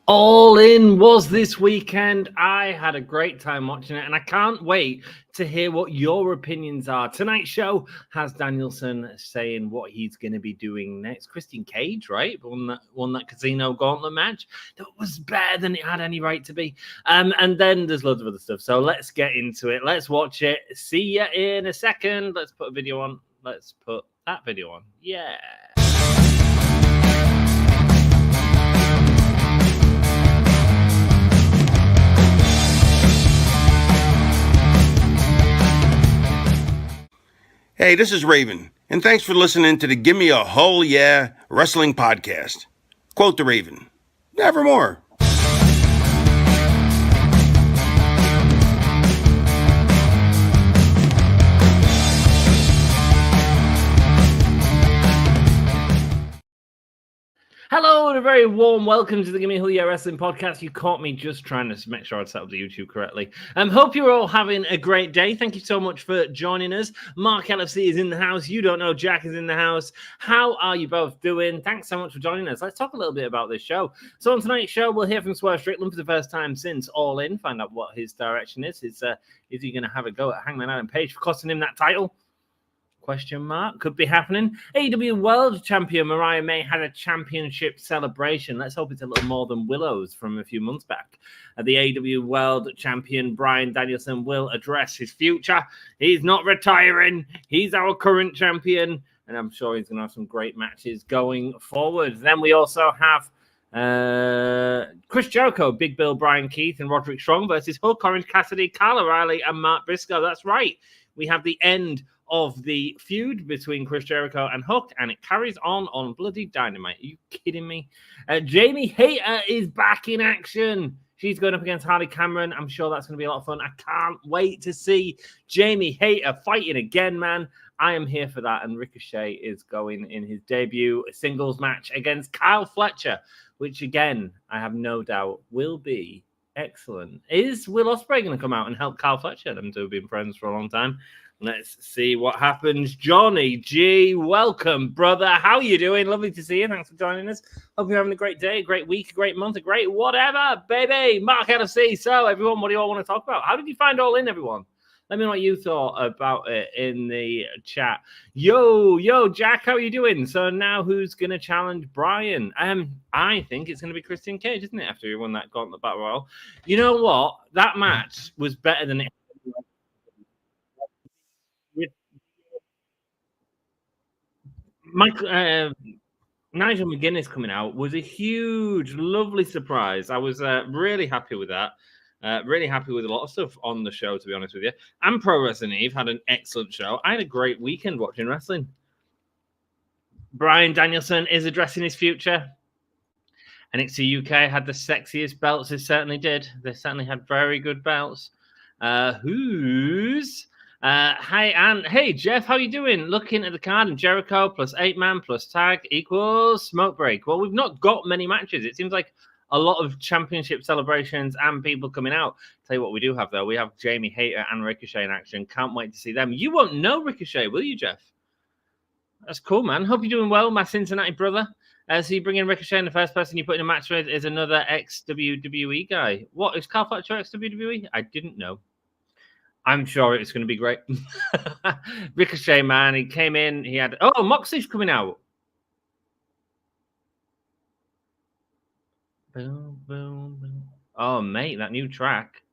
All In was this weekend. I had a great time watching it, and I can't wait to hear what your opinions are. Tonight's show has Danielson saying what he's going to be doing next. Christian Cage, right? Won that Casino Gauntlet match. That was better than it had any right to be. And then there's loads of other stuff. So let's get into it. Let's watch it. See ya in a second. Let's put a video on. Let's put that video on. Yeah. Hey, this is Raven, and thanks for listening to the Gimme a Whole Yeah Wrestling Podcast. Quote the Raven, nevermore. Hello and a very warm welcome to the Gimme a Whole Yeah Wrestling Podcast. You caught me just trying to make sure I'd set up the YouTube correctly. Hope you're all having a great day. Thank you so much for joining us. Mark LFC is in the house. You don't know Jack is in the house. How are you both doing? Thanks so much for joining us. Let's talk a little bit about this show. So on tonight's show, we'll hear from Swerve Strickland for the first time since All In. Find out what his direction is. Is he going to have a go at Hangman Adam Page for costing him that title? Question mark. Could be happening. AEW World Champion Mariah May had a championship celebration. Let's hope it's a little more than Willow's from a few months back. The AEW World Champion Bryan Danielson will address his future. He's not retiring. He's our current champion. And I'm sure he's going to have some great matches going forward. Then we also have Chris Jericho, Big Bill, Brian Keith, and Roderick Strong versus Hook, Orange Cassidy, Kyle O'Reilly, and Mark Briscoe. That's right. We have the end of the feud between Chris Jericho and Hook, and it carries on bloody Dynamite. Are you kidding me? Jamie Hayter is back in action. She's going up against Harley Cameron. I'm sure that's going to be a lot of fun. I can't wait to see Jamie Hayter fighting again, man. I am here for that. And Ricochet is going in his debut singles match against Kyle Fletcher, which, again, I have no doubt will be excellent. Is Will Ospreay going to come out and help Kyle Fletcher? Them two have been friends for a long time. Let's see what happens. Johnny G, welcome, brother. How you doing? Lovely to see you. Thanks for joining us. Hope you're having a great day, a great week, a great month, a great whatever, baby. Mark LFC. So, everyone, what do you all want to talk about? How did you find All In, everyone? Let me know what you thought about it in the chat. Yo, Jack, how are you doing? So now who's going to challenge Bryan? I think it's going to be Christian Cage, isn't it, after he won that Gauntlet Battle Royal? You know what? That match was better than it. Nigel McGuinness coming out was a huge, lovely surprise. I was really happy with that. Really happy with a lot of stuff on the show, to be honest with you. And Pro Wrestling Eve had an excellent show. I had a great weekend watching wrestling. Bryan Danielson is addressing his future. NXT UK had the sexiest belts. It certainly did. They certainly had very good belts. Hi, Anne. Hey, Jeff, how you doing? Looking at the card, and Jericho plus 8-man plus tag equals smoke break. Well, we've not got many matches. It seems like a lot of championship celebrations and people coming out. Tell you what we do have, though. We have Jamie Hayter and Ricochet in action. Can't wait to see them. You won't know Ricochet, will you, Jeff? That's cool, man. Hope you're doing well, my Cincinnati brother. So you bring in Ricochet, and the first person you put in a match with is another ex-WWE guy. What, is Kyle Fletcher ex-WWE? I didn't know. I'm sure it's going to be great. Ricochet, man, he came in. He had... Oh, Moxley's coming out. Boom, boom, boom. Oh, mate, that new track.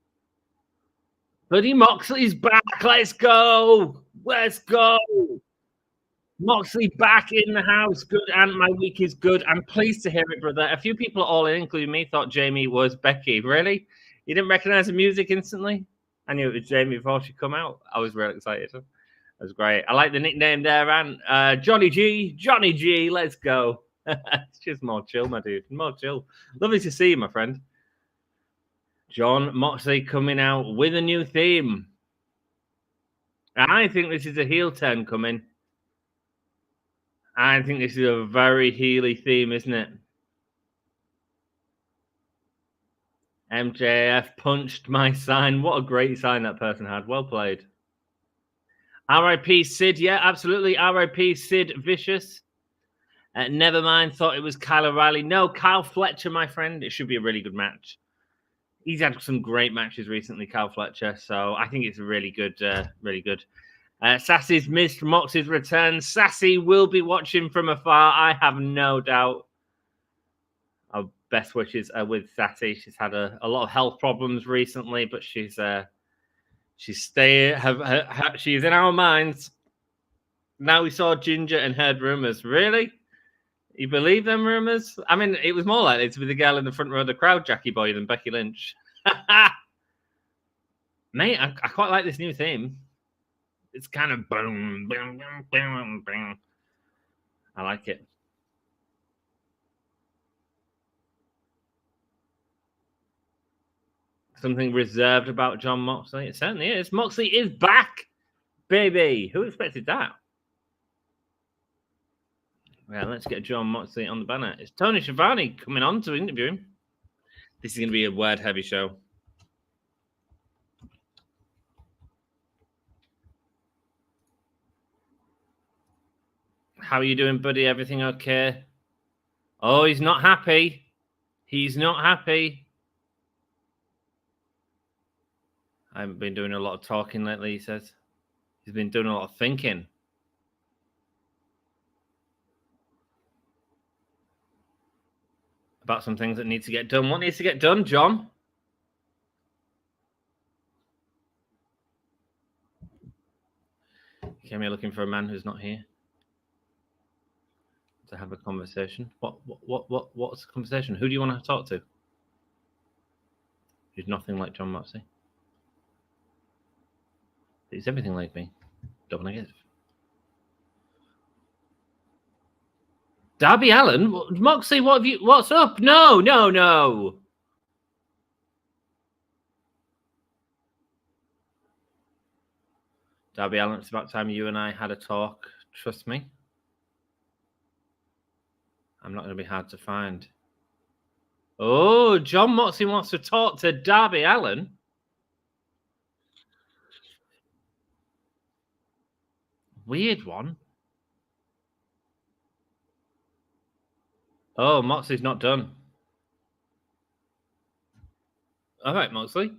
Bloody Moxley's back. Let's go. Let's go. Moxley back in the house. Good, and my week is good. I'm pleased to hear it, brother. A few people All In, including me, thought Jamie was Becky. Really? You didn't recognize the music instantly? I knew it was Jamie before she come out. I was really excited. That was great. I like the nickname there, man. Johnny G, let's go. It's just more chill, my dude. More chill. Lovely to see you, my friend. John Moxley coming out with a new theme. I think this is a heel turn coming. I think this is a very heely theme, isn't it? MJF punched my sign. What a great sign that person had. Well played. R.I.P. Sid. Yeah, absolutely. R.I.P. Sid Vicious. Never mind, thought it was Kyle O'Reilly. No, Kyle Fletcher, my friend. It should be a really good match. He's had some great matches recently, Kyle Fletcher. So I think it's really good, really good. Sassy's missed Mox's return. Sassy will be watching from afar. I have no doubt. Our best wishes are with Sassy. She's had a lot of health problems recently, but she's she's in our minds. Now we saw Ginger and heard rumors. Really? You believe them rumors? I mean, it was more likely to be the girl in the front row of the crowd, Jackie Boy, than Becky Lynch. Mate, I quite like this new theme. It's kind of boom, boom, boom, boom, boom. I like it. Something reserved about Jon Moxley? It certainly is. Moxley is back, baby. Who expected that? Well, let's get Jon Moxley on the banner. It's Tony Schiavone coming on to interview him. This is going to be a word-heavy show. How are you doing, buddy? Everything okay? Oh, he's not happy. He's not happy. I haven't been doing a lot of talking lately, he says. He's been doing a lot of thinking. About some things that need to get done. What needs to get done, John? Came here looking for a man who's not here to have a conversation. What's the conversation? Who do you want to talk to? He's nothing like Jon Moxley. He's everything like me. Double negative. Darby Allin? Moxley, what's up? No. Darby Allin, it's about time you and I had a talk. Trust me. I'm not going to be hard to find. Oh, Jon Moxley wants to talk to Darby Allin. Weird one. Oh, Moxley's not done. All right, Moxley.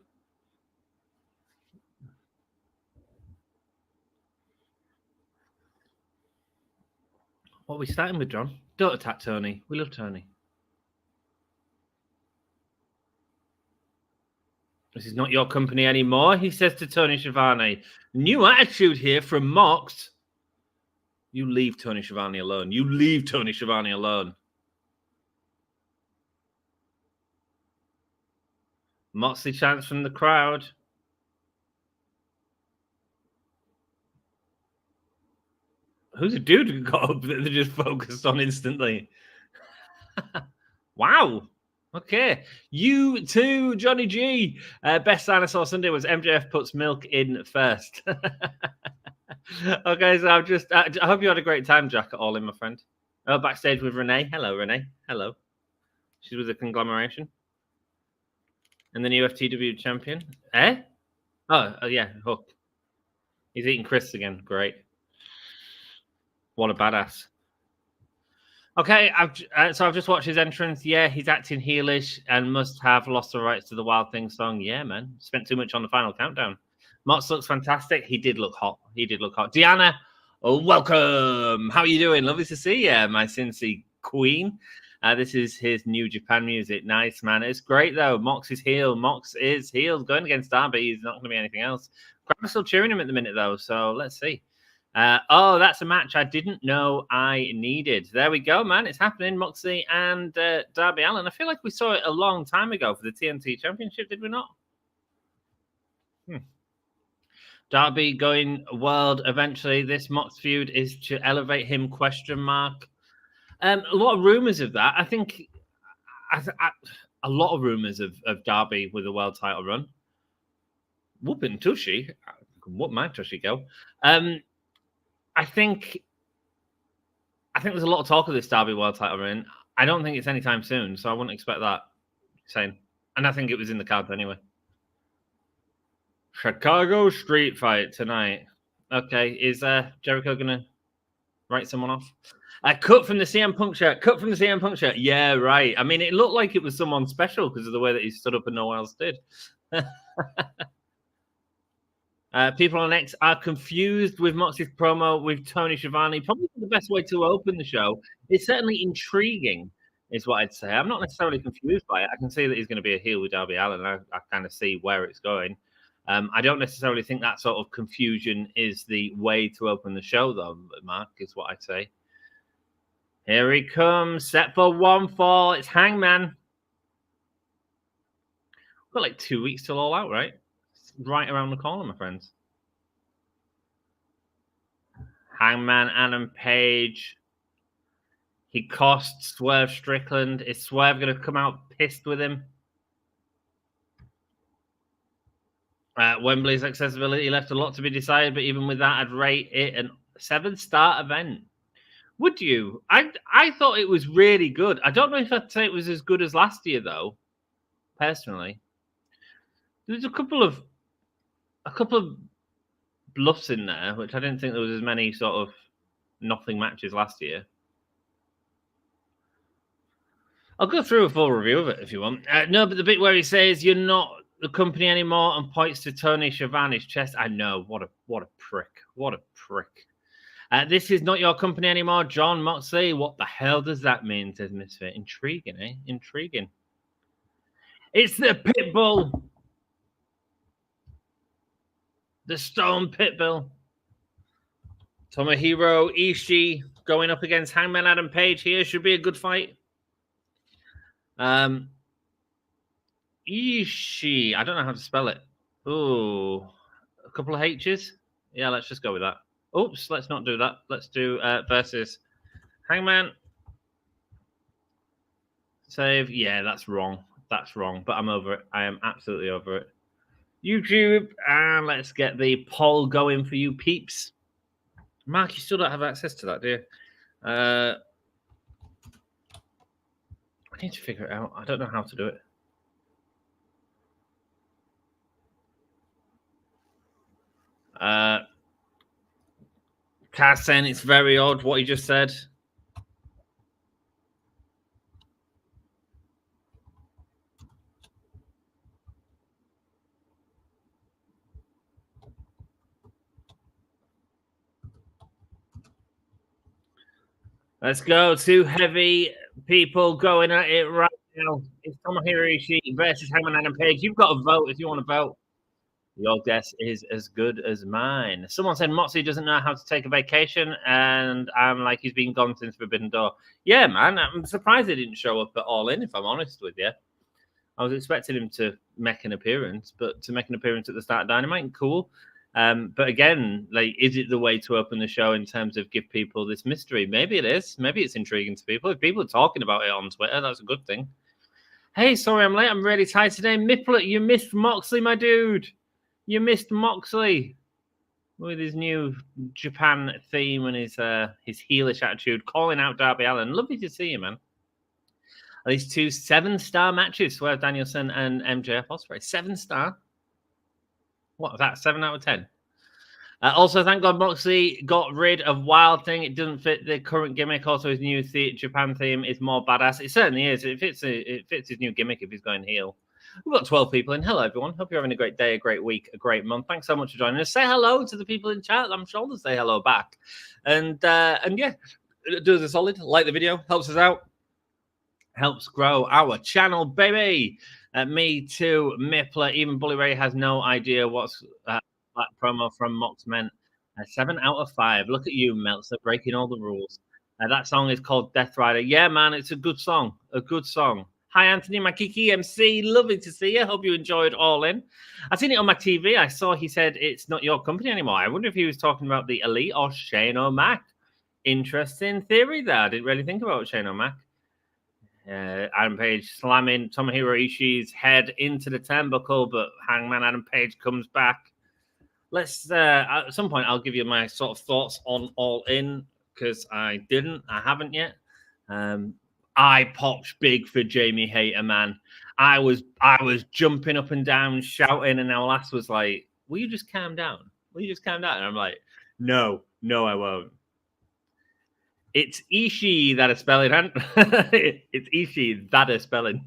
What are we starting with, John? Don't attack Tony. We love Tony. This is not your company anymore, he says to Tony Schiavone. New attitude here from Mox. You leave Tony Schiavone alone. You leave Tony Schiavone alone. Moxley chants from the crowd. Who's the dude who got up that they just focused on instantly? Wow. Okay. You too, Johnny G. Best sign I saw Sunday was MJF puts milk in first. Okay, so I hope you had a great time, Jack, at All In, my friend. Oh, backstage with Renee. Hello, Renee. Hello. She's with the conglomeration. And the new FTW champion. Eh? Oh yeah, Hook. He's eating crisps again. Great. What a badass. Okay, I've just watched his entrance. Yeah, he's acting heelish and must have lost the rights to the Wild Thing song. Yeah, man. Spent too much on the final countdown. Mox looks fantastic. He did look hot. Deanna, welcome. How are you doing? Lovely to see you, my Cincy queen. This is his New Japan music. Nice, man. It's great, though. Mox is heel. Going against Darby. He's not going to be anything else. Crowd's still cheering him at the minute, though, so let's see. Oh, that's a match I didn't know I needed. There we go, man. It's happening. Moxley and Darby Allin. I feel like we saw it a long time ago for the TNT Championship, did we not? Darby going world eventually. This Mox feud is to elevate him, ? A lot of rumors of that. I think a lot of rumors of Darby with a world title run. Whooping Tushy. Whoop my Tushy go. I think there's a lot of talk of this Darby world title run. I don't think it's anytime soon, so I wouldn't expect that. And I think it was in the cards anyway. Chicago Street Fight tonight. Okay, is Jericho gonna Write someone off. Cut from the CM Punk shirt. Cut from the CM Punk shirt. Yeah, right. I mean, it looked like it was someone special because of the way that he stood up and no one else did. People on X are confused with Moxie's promo with Tony Schiavone. Probably the best way to open the show. It's certainly intriguing, is what I'd say. I'm not necessarily confused by it. I can see that he's going to be a heel with Darby Allin. I kind of see where it's going. I don't necessarily think that sort of confusion is the way to open the show, though, Mark, is what I'd say. Here he comes, set for one fall. It's Hangman. We've got like 2 weeks till All Out, right? It's right around the corner, my friends. Hangman, Adam Page. He cost Swerve Strickland. Is Swerve going to come out pissed with him? Wembley's accessibility left a lot to be decided, but even with that, I'd rate it a 7-star event. Would you? I thought it was really good. I don't know if I'd say it was as good as last year, though. Personally, there's a couple of bluffs in there, which I didn't think there was as many sort of nothing matches last year. I'll go through a full review of it if you want. No, but the bit where he says you're not the company anymore and points to Tony Schiavone's chest. I know, what a prick. What a prick. This is not your company anymore, John Moxley. What the hell does that mean, says Misfit? Intriguing, eh? Intriguing. It's the Pitbull. The Stone Pitbull. Tomohiro Ishii going up against Hangman Adam Page here. Should be a good fight. Ishii. I don't know how to spell it. Ooh. A couple of H's? Yeah, let's just go with that. Oops, let's not do that. Let's do versus Hangman. Save. Yeah, that's wrong. That's wrong, but I'm over it. I am absolutely over it. YouTube, and let's get the poll going for you peeps. Mark, you still don't have access to that, do you? I need to figure it out. I don't know how to do it. Kaz saying it's very odd what he just said. Let's go. 2 heavy people going at it right now. It's Tomohiro Ishii versus Hangman Adam Page. You've got to vote if you want to vote. Your guess is as good as mine. Someone said Moxley doesn't know how to take a vacation, and I'm like, he's been gone since Forbidden Door. Yeah, man, I'm surprised he didn't show up at All In, if I'm honest with you. I was expecting him to make an appearance, but to make an appearance at the start of Dynamite, cool. But again, like, is it the way to open the show in terms of give people this mystery? Maybe it is. Maybe it's intriguing to people. If people are talking about it on Twitter, that's a good thing. Hey, sorry I'm late. I'm really tired today. Miplet, you missed Moxley, my dude. You missed Moxley with his new Japan theme and his heelish attitude, calling out Darby Allin. Lovely to see you, man. These 2 7-star matches, Swerve Danielson and MJF Ospreay. 7-star? What was that? 7 out of 10? Also, thank God Moxley got rid of Wild Thing. It doesn't fit the current gimmick. Also, his new Japan theme is more badass. It certainly is. It fits his new gimmick if he's going heel. We've got 12 people in. Hello, everyone. Hope you're having a great day, a great week, a great month. Thanks so much for joining us. Say hello to the people in chat. I'm sure they'll say hello back. And yeah, do us a solid. Like the video. Helps us out. Helps grow our channel, baby. Me too, Mipler. Even Bully Ray has no idea what's that promo from Mox meant. 7 out of 5. Look at you, Meltzer, breaking all the rules. That song is called Death Rider. Yeah, man, it's a good song. A good song. Hi, Anthony Makiki MC. Lovely to see you. Hope you enjoyed All In. I've seen it on my TV. I saw he said it's not your company anymore. I wonder if he was talking about the Elite or Shane O'Mac. Interesting theory there. I didn't really think about Shane O'Mac. Adam Page slamming Tomohiro Ishii's head into the turnbuckle, but Hangman Adam Page comes back. Let's at some point I'll give you my sort of thoughts on All In because I haven't yet. I popped big for Jamie Hayter, man. I was jumping up and down, shouting, and our last was like, "Will you just calm down? Will you just calm down?" And I'm like, "No, I won't." It's Ishii that is spelling. It's Ishii that is spelling.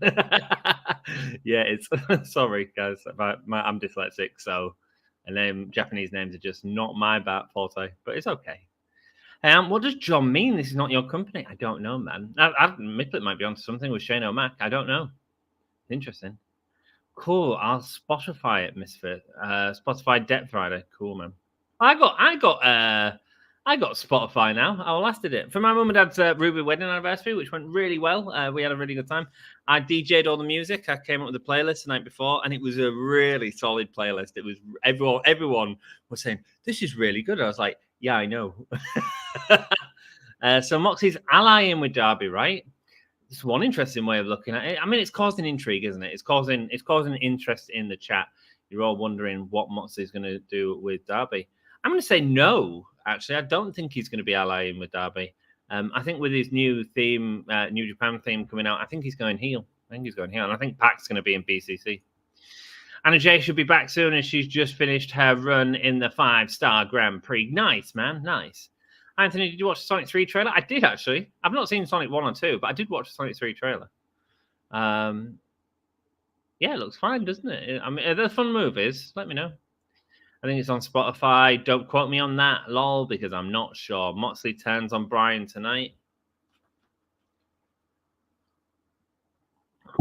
Yeah, it's sorry guys. I'm dyslexic, so Japanese names are just not my forte. But it's okay. What does John mean? This is not your company. I don't know, man. Miplet might be onto something with Shane O'Mac. I don't know. Interesting. Cool. I'll Spotify it, Misfit. Spotify Debt Friday. Cool, man. I got Spotify now. I lasted it for my mum and dad's Ruby wedding anniversary, which went really well. We had a really good time. I DJ'd all the music. I came up with a playlist the night before, and it was a really solid playlist. It was everyone was saying this is really good. I was like, yeah, I know. So Moxie's allying with Darby, right? It's one interesting way of looking at it. I mean, it's causing intrigue, isn't it? It's causing interest in the chat. You're all wondering what Moxley's going to do with Darby. I'm going to say no. Actually, I don't think he's going to be allying with Darby. I think with his new theme, New Japan theme coming out, I think he's going heel. And I think Pac's going to be in BCC. Anna Jay should be back soon, as she's just finished her run in the 5-star Grand Prix. Nice, man. Nice. Anthony, did you watch the Sonic 3 trailer? I did, actually. I've not seen Sonic 1 or 2, but I did watch the Sonic 3 trailer. Yeah, it looks fine, doesn't it? I mean, are there fun movies? Let me know. I think it's on Spotify. Don't quote me on that, lol, because I'm not sure. Moxley turns on Bryan tonight.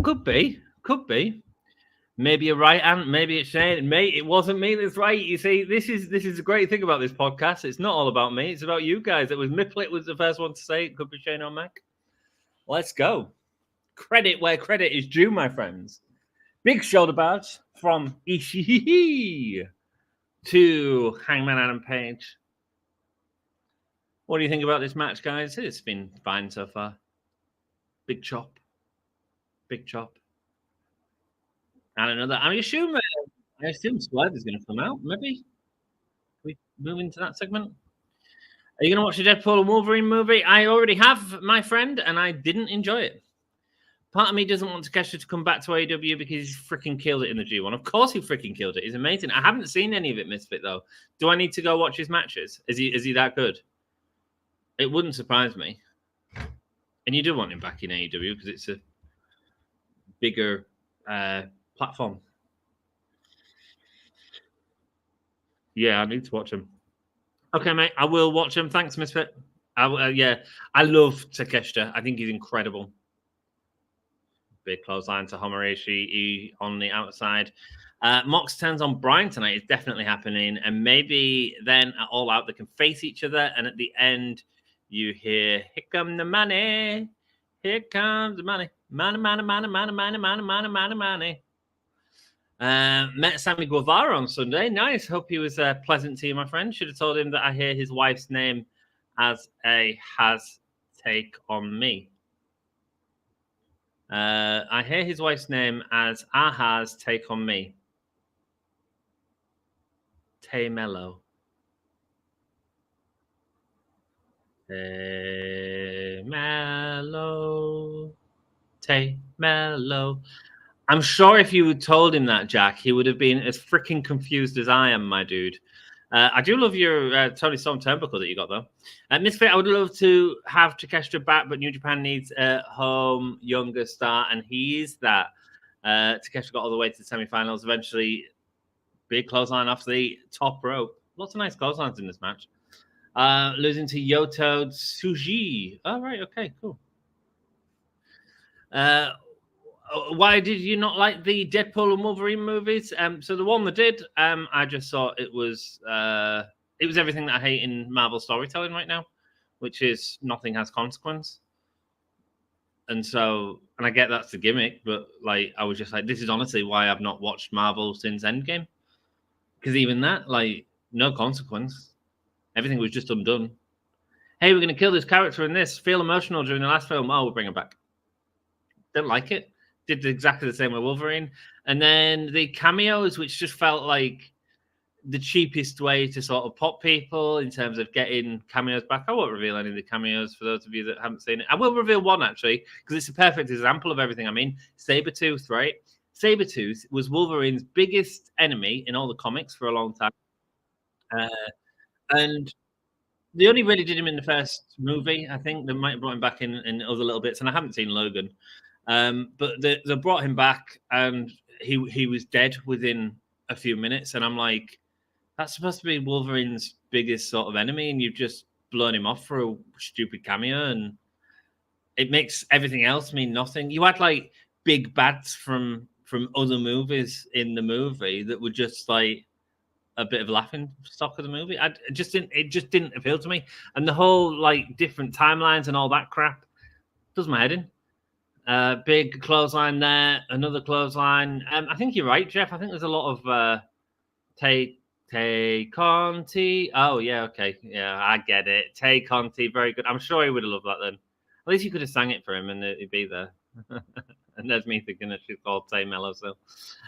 Could be. Maybe you're right, Ant. Maybe it's Shane. Mate, it wasn't me that's right. You see, this is a great thing about this podcast. It's not all about me. It's about you guys. It was Miplet was the first one to say it could be Shane O'Mac. Let's go. Credit where credit is due, my friends. Big shoulder badge from Ishii to Hangman Adam Page. What do you think about this match, guys? It's been fine so far. Big chop. And another. I assume Swerve is going to come out. Maybe we move into that segment. Are you going to watch the Deadpool and Wolverine movie? I already have, my friend, and I didn't enjoy it. Part of me doesn't want Takeshita to come back to AEW because he's freaking killed it in the G1. Of course he freaking killed it. He's amazing. I haven't seen any of it, Misfit, though. Do I need to go watch his matches? Is he that good? It wouldn't surprise me. And you do want him back in AEW because it's a bigger platform. Yeah, I need to watch him. Okay, mate, I will watch him. Thanks, Misfit. I love Takeshita. I think he's incredible. Big clothesline to Homorishi on the outside. Mox turns on Bryan tonight. It's definitely happening. And maybe then at All Out, they can face each other. And at the end, you hear, here come the money. Here comes the money. Money. Met Sammy Guevara on Sunday. Nice. Hope he was pleasant to you, my friend. Should have told him that I hear his wife's name as a has take on me. I hear his wife's name as Aha's take on me. Tay Mello. Tay Mello. I'm sure if you had told him that, Jack, he would have been as freaking confused as I am, my dude. I do love your Tony Storm turnbuckle that you got, though. Misfit, I would love to have Takeshita back, but New Japan needs a home younger star, and he is that. Takeshita got all the way to the semifinals. Eventually, big clothesline off the top rope. Lots of nice clotheslines in this match. Losing to Yoto Tsuji. Oh, right. Okay, cool. Why did you not like the Deadpool and Wolverine movies? So the one that did, I just thought it was everything that I hate in Marvel storytelling right now, which is nothing has consequence. And I get that's the gimmick, but like I was just like, this is honestly why I've not watched Marvel since Endgame, because even that, like, no consequence, everything was just undone. Hey, we're gonna kill this character in this. Feel emotional during the last film. Oh, we'll bring it back. Didn't like it. Did exactly the same with Wolverine. And then the cameos, which just felt like the cheapest way to sort of pop people in terms of getting cameos back. I won't reveal any of the cameos for those of you that haven't seen it. I will reveal one, actually, because it's a perfect example of everything I mean. Sabretooth, right? Sabretooth was Wolverine's biggest enemy in all the comics for a long time. And They only really did him in the first movie. I think they might have brought him back in other little bits, and I haven't seen Logan. But they brought him back, and he was dead within a few minutes, and I'm like, that's supposed to be Wolverine's biggest sort of enemy, and you've just blown him off for a stupid cameo, and it makes everything else mean nothing. You had like big bads from other movies in the movie that were just like a bit of laughing stock of the movie. It just didn't appeal to me, and the whole like different timelines and all that crap does my head in. Big clothesline there, another clothesline. I think you're right, Jeff. I think there's a lot of Tay Conti. Oh yeah, okay, yeah, I get it. Tay Conti, very good. I'm sure he would have loved that then. At least you could have sang it for him and he'd be there. And there's me thinking that she's called Tay Mello. So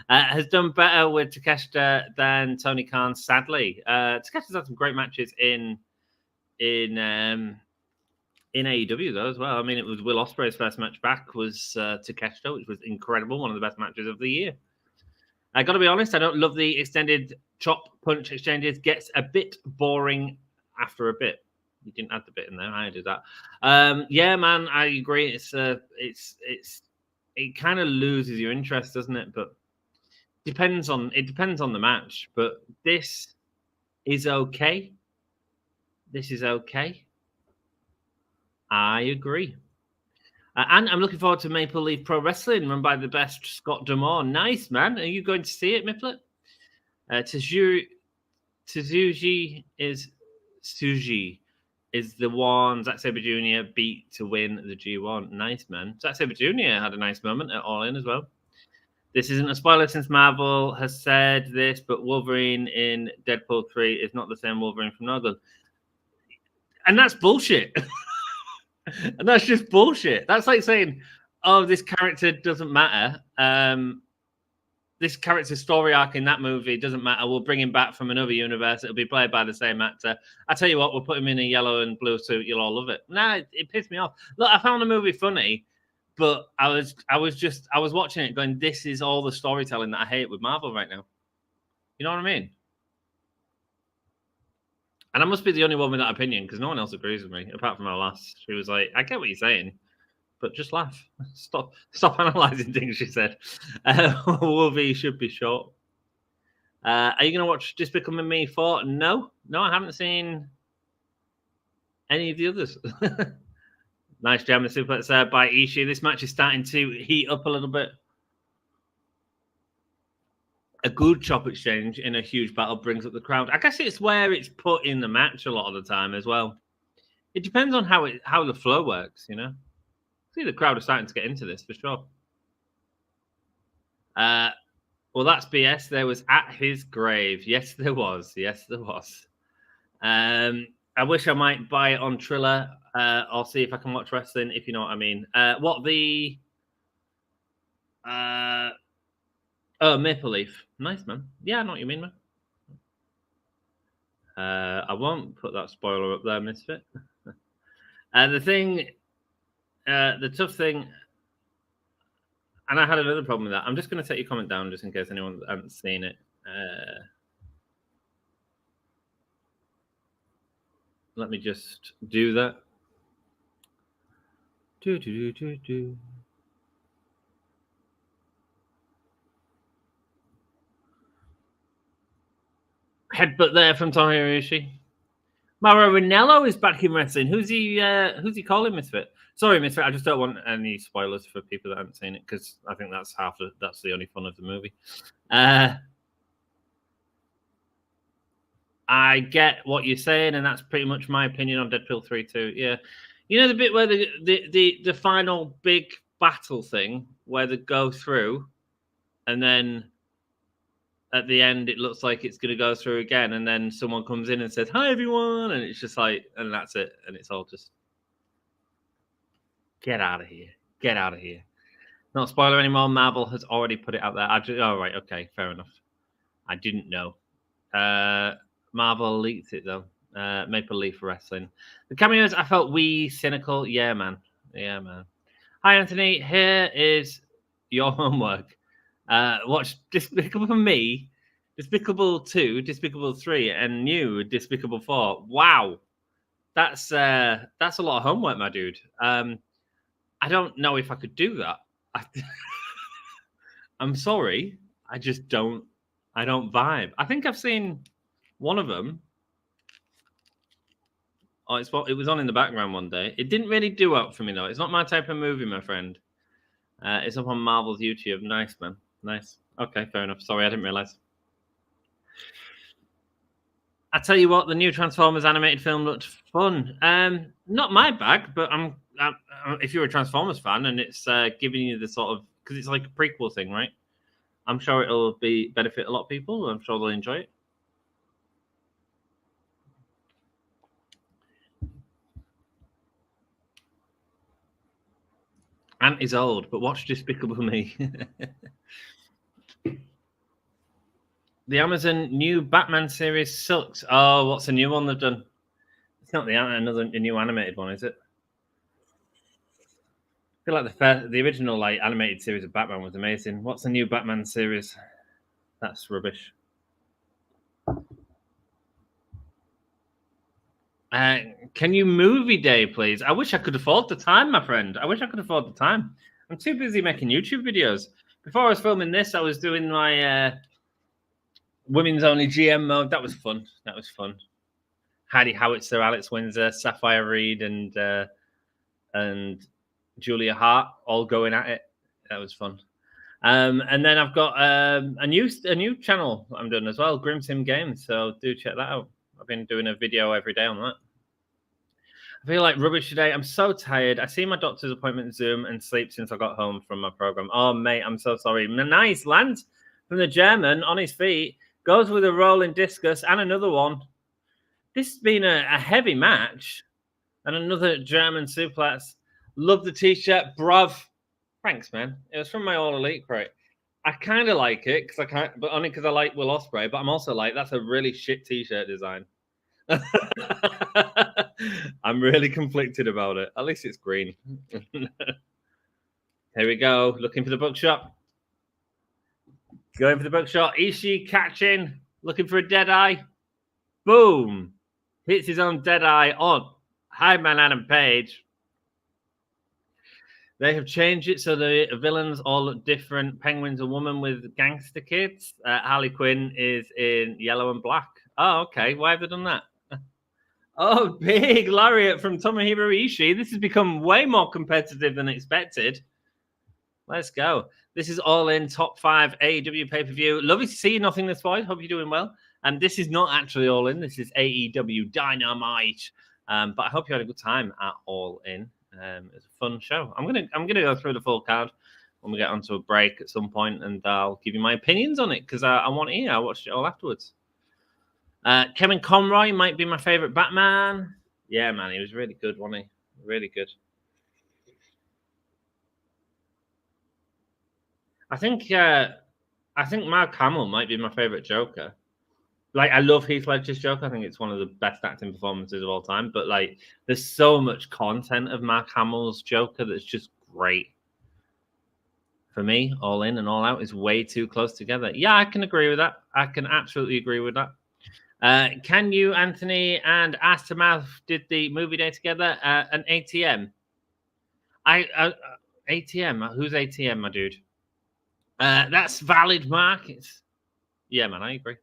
has done better with Takeshita than Tony Khan, sadly. Takeshita's had some great matches in AEW though as well. I mean, it was Will Ospreay's first match back was Takeshita, which was incredible, one of the best matches of the year. I got to be honest, I don't love the extended chop punch exchanges. Gets a bit boring after a bit. You didn't add the bit in there. I did that. Yeah, man, I agree. It kind of loses your interest, doesn't it? But it depends on the match. But this is okay. This is okay. I agree. And I'm looking forward to Maple Leaf Pro Wrestling, run by the best Scott D'Amore. Nice, man. Are you going to see it, Miplet? Tsuji is the one Zack Sabre Jr. beat to win the G1. Nice, man. Zack Sabre Jr. had a nice moment at All In as well. This isn't a spoiler since Marvel has said this, but Wolverine in Deadpool 3 is not the same Wolverine from Northern. And that's bullshit. And that's just bullshit. That's like saying, oh, this character doesn't matter. This character's story arc in that movie doesn't matter. We'll bring him back from another universe. It'll be played by the same actor. I tell you what, we'll put him in a yellow and blue suit. You'll all love it. Nah, it pissed me off. Look, I found the movie funny, but I was watching it going, this is all the storytelling that I hate with Marvel right now. You know what I mean? And I must be the only one with that opinion because no one else agrees with me, apart from our last. She was like, I get what you're saying, but just laugh. Stop analysing things, she said. Wolvie should be short. Are you going to watch Despicable Me 4? No, I haven't seen any of the others. Nice German suplex by Ishii. This match is starting to heat up a little bit. A good chop exchange in a huge battle brings up the crowd. I guess it's where it's put in the match a lot of the time as well. It depends on how the flow works, you know. See, the crowd are starting to get into this for sure. Well, that's BS. There was At His Grave. Yes, there was. Yes, there was. I wish I might buy it on Triller. I'll see if I can watch wrestling, if you know what I mean. Oh, Maple Leaf. Nice, man. Yeah, I know what you mean, man. I won't put that spoiler up there, Misfit. The tough thing, and I had another problem with that. I'm just going to take your comment down just in case anyone hasn't seen it. Let me just do that. Headbutt there from Tomohiro Ishii. Mauro Ranallo is back in wrestling. Who's he calling, Misfit? Sorry, Misfit. I just don't want any spoilers for people that haven't seen it because I think that's the only fun of the movie. I get what you're saying, and that's pretty much my opinion on Deadpool 3 too. Yeah, you know the bit where the final big battle thing where they go through, and then at the end it looks like it's going to go through again, and then someone comes in and says, "Hi everyone," and it's just like, and that's it, and it's all just get out of here, get out of here. Not a spoiler anymore. Marvel has already put it out there. Oh right, okay, fair enough. I didn't know. Marvel leaked it though. Maple Leaf Wrestling. The cameos, I felt cynical. Yeah, man. Hi, Anthony. Here is your homework. Watch Despicable Me, Despicable 2, Despicable 3, and new Despicable 4. Wow. That's a lot of homework, my dude. I don't know if I could do that. I'm sorry. I just don't. I don't vibe. I think I've seen one of them. Oh, it was on in the background one day. It didn't really do up for me though. It's not my type of movie, my friend. It's up on Marvel's YouTube. Nice, man. Nice. Okay, fair enough. Sorry, I didn't realize. I tell you what, the new Transformers animated film looked fun. Not my bag, but if you're a Transformers fan and it's giving you the sort of, because it's like a prequel thing, right? I'm sure it'll benefit a lot of people. I'm sure they'll enjoy it. Ant is old, but watch Despicable Me. The Amazon new Batman series sucks. Oh, what's the new one they've done? It's not a new animated one, is it? I feel like the original like animated series of Batman was amazing. What's the new Batman series? That's rubbish. Can you movie day, please? I wish I could afford the time, my friend. I wish I could afford the time. I'm too busy making YouTube videos. Before I was filming this, I was doing my women's only GM mode. That was fun. That was fun. Heidi Howitzer, Alex Windsor, Sapphire Reed, and Julia Hart all going at it. That was fun. And then I've got a new channel I'm doing as well, Grim Sim Games. So do check that out. I've been doing a video every day on that. I feel like rubbish today. I'm so tired. I see my doctor's appointment Zoom and sleep since I got home from my program. Oh, mate, I'm so sorry. Nice land from the German on his feet. Goes with a rolling discus and another one. This has been a heavy match. And another German suplex. Love the t-shirt, bruv. Thanks, man. It was from my All Elite crate. I kind of like it because but only because I like Will Ospreay. But I'm also like, that's a really shit t-shirt design. I'm really conflicted about it. At least it's green. Here we go. Looking for the bookshop. Going for the bookshop. Ishii catching. Looking for a dead eye. Boom. Hits his own dead eye on Highman Adam Page. They have changed it so the villains all look different. Penguin's a woman with gangster kids. Harley Quinn is in yellow and black. Oh, okay. Why have they done that? Oh, big lariat from Tomohiro Ishii. This has become way more competitive than expected. Let's go. This is All In top 5 AEW pay-per-view. Lovely to see you, Nothing This Void. Hope you're doing well. And this is not actually All In. This is AEW Dynamite. But I hope you had a good time at All In. It's a fun show. I'm gonna go through the full card when we get onto a break at some point, and I'll give you my opinions on it because I want to hear. I watched it all afterwards. Kevin Conroy might be my favorite Batman. Yeah, man, he was really good, wasn't he? Really good. I think Mark Hamill might be my favorite Joker. Like, I love Heath Ledger's Joker. I think it's one of the best acting performances of all time. But like, there's so much content of Mark Hamill's Joker that's just great. For me, All In and All Out is way too close together. Yeah, I can agree with that. I can absolutely agree with that. Can you, Anthony and Aftermath did the movie day together? An ATM. ATM. Who's ATM, my dude? That's valid, Mark. Yeah, man, I agree.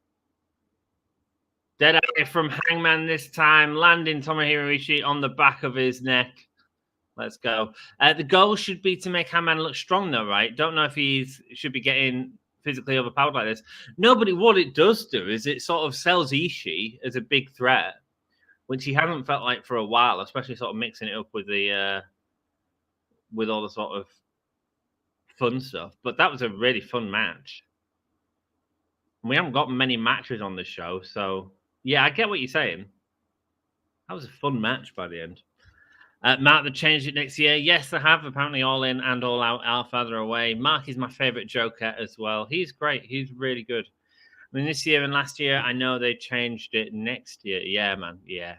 Dead eye from Hangman this time, landing Tomohiro Ishii on the back of his neck. Let's go. The goal should be to make Hangman look strong, though, right? Don't know if he should be getting physically overpowered like this. No, but what it does do is it sort of sells Ishii as a big threat, which he hasn't felt like for a while, especially sort of mixing it up with with all the sort of fun stuff. But that was a really fun match. We haven't got many matches on this show, so yeah, I get what you're saying. That was a fun match by the end. Mark, they changed it next year. Yes, they have. Apparently, All In and All Out are farther away. Mark is my favorite Joker as well. He's great. He's really good. I mean, this year and last year, I know they changed it next year. Yeah, man. Yeah.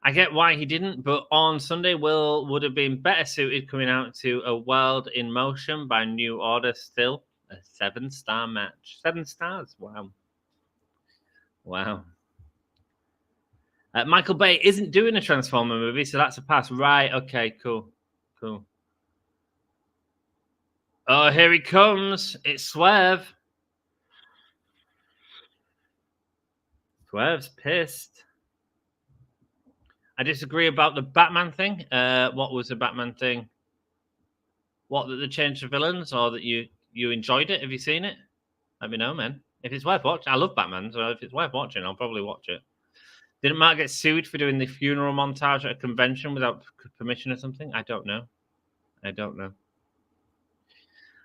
I get why he didn't, but on Sunday, Will would have been better suited coming out to a World in Motion by New Order still. A 7-star match. 7 stars. Wow. Wow. Michael Bay isn't doing a Transformer movie, so that's a pass. Right, okay, cool. Oh, here he comes. It's Swerve. Swerve's pissed. I disagree about the Batman thing. What was the Batman thing? What, that they changed the villains, or that you enjoyed it? Have you seen it? Let me know, man. If it's worth watching, I love Batman, so if it's worth watching, I'll probably watch it. Didn't Mark get sued for doing the funeral montage at a convention without permission or something? I don't know.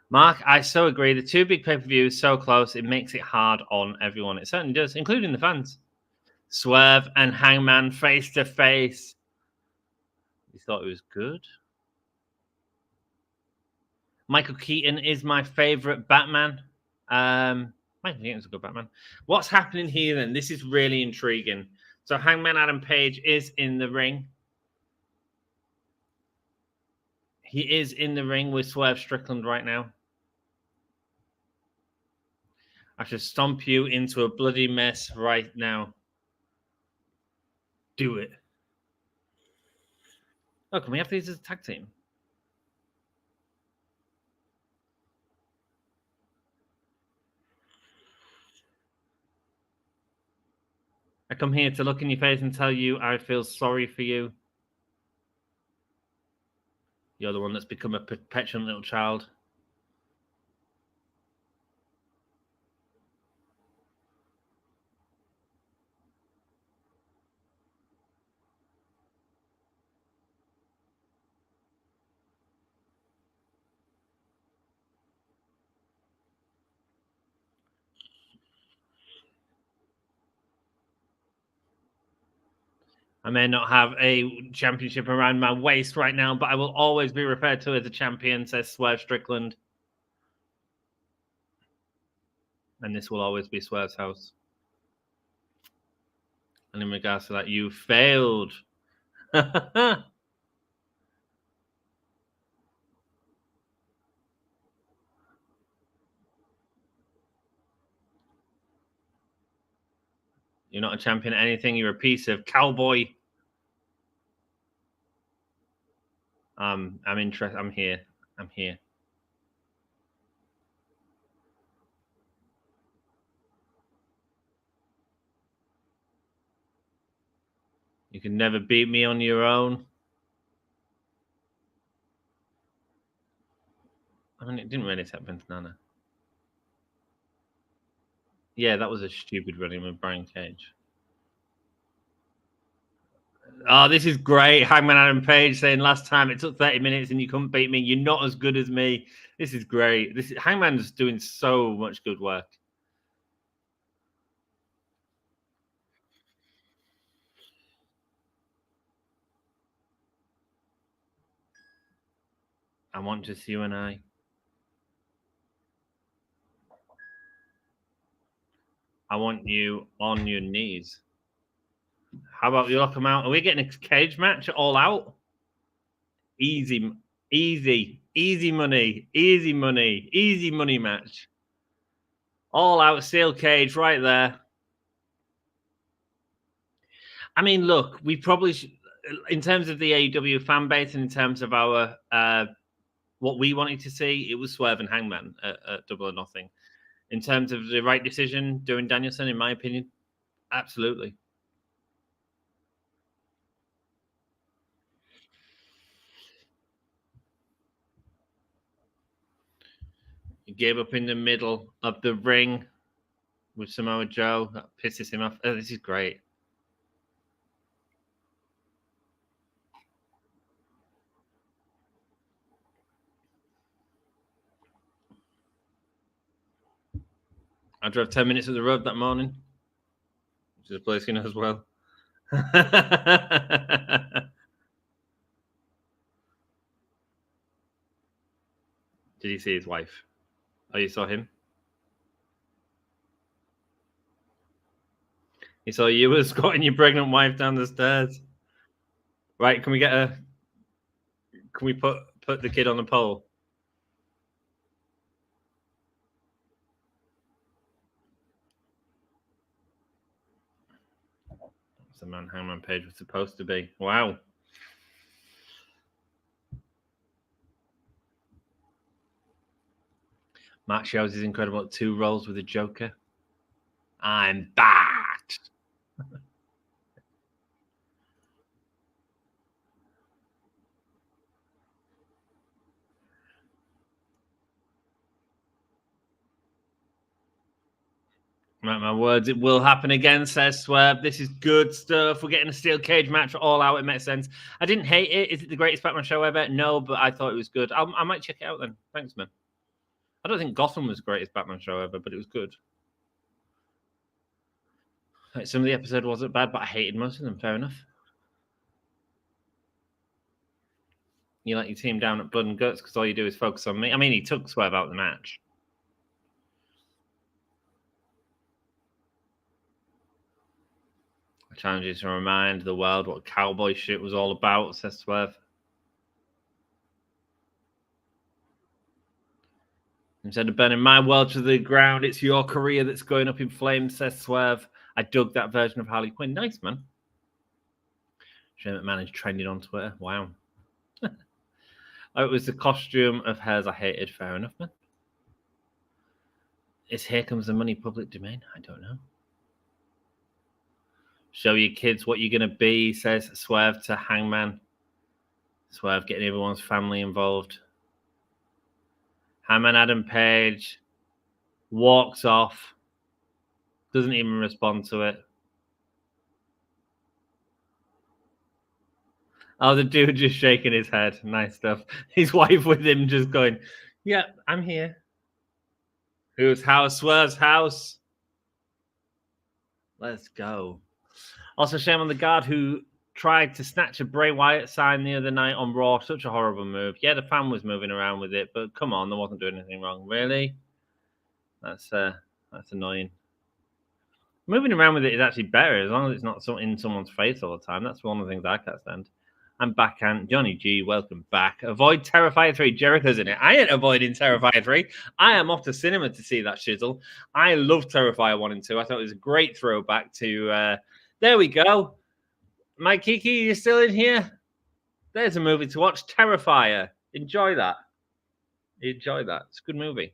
Mark, I so agree. The two big pay-per-views so close, it makes it hard on everyone. It certainly does, including the fans. Swerve and Hangman face to face. You thought it was good? Michael Keaton is my favorite Batman. Michael Keaton's a good Batman. What's happening here then? This is really intriguing. So Hangman Adam Page is in the ring. He is in the ring with Swerve Strickland right now. I should stomp you into a bloody mess right now. Do it. Oh, can we have these as a tag team? I come here to look in your face and tell you I feel sorry for you. You're the one that's become a petulant little child. I may not have a championship around my waist right now, but I will always be referred to as a champion, says Swerve Strickland. And this will always be Swerve's house. And in regards to that, you failed. You're not a champion at anything. You're a piece of cowboy. I'm interested. I'm here. You can never beat me on your own. I mean, it didn't really tap into Nana. Yeah, that was a stupid running with Brian Cage. Oh, this is great. Hangman Adam Page saying last time it took 30 minutes and you couldn't beat me. You're not as good as me. This is great. Hangman's doing so much good work. I want just you and I. I want you on your knees. How about you lock them out? Are we getting a cage match all out? Easy money match. All out steel cage right there. I mean, look, we probably should, in terms of the AEW fan base and in terms of our what we wanted to see, it was Swerve and Hangman at Double or Nothing. In terms of the right decision, doing Danielson, in my opinion, absolutely. He gave up in the middle of the ring with Samoa Joe. That pisses him off. Oh, this is great. I drove 10 minutes up the road that morning, which is a place you know as well. Did you see his wife? Oh, you saw him? He saw you escorting your pregnant wife down the stairs. Right, can we get a... Can we put the kid on the pole? the man Hangman Page was supposed to be. Wow. Matt shows his incredible 2 roles with the Joker. I'm back. Mark my words, it will happen again, says Swerve. This is good stuff. We're getting a steel cage match for All Out. It makes sense. I didn't hate it. Is it the greatest Batman show ever? No, but I thought it was good. I might check it out then. Thanks, man. I don't think Gotham was the greatest Batman show ever, but it was good. Like, some of the episode wasn't bad, but I hated most of them. Fair enough. You let your team down at Blood and Guts because all you do is focus on me. I mean, he took Swerve out of the match. I challenge you to remind the world what cowboy shit was all about, says Swerve. Instead of burning my world to the ground, it's your career that's going up in flames, says Swerve. I dug that version of Harley Quinn. Nice, man. Shane McMahon is trending on Twitter. Wow. Oh, it was the costume of hers I hated. Fair enough, man. Is Here Comes the Money public domain? I don't know. Show your kids what you're going to be, says Swerve to Hangman. Swerve getting everyone's family involved. Hangman Adam Page walks off. Doesn't even respond to it. Oh, the dude just shaking his head. Nice stuff. His wife with him just going, yeah, I'm here. Whose house? Swerve's house. Let's go. Also, shame on the guard who tried to snatch a Bray Wyatt sign the other night on Raw. Such a horrible move. Yeah, the fan was moving around with it, but come on, they wasn't doing anything wrong. Really? That's annoying. Moving around with it is actually better as long as it's not in someone's face all the time. That's one of the things I can't stand. I'm backhand. Johnny G, welcome back. Avoid Terrifier 3. Jericho's in it. I ain't avoiding Terrifier 3. I am off to cinema to see that shizzle. I love Terrifier 1 and 2. I thought it was a great throwback to... there we go. Mike Kiki, you still in here? There's a movie to watch. Terrifier. Enjoy that. Enjoy that. It's a good movie.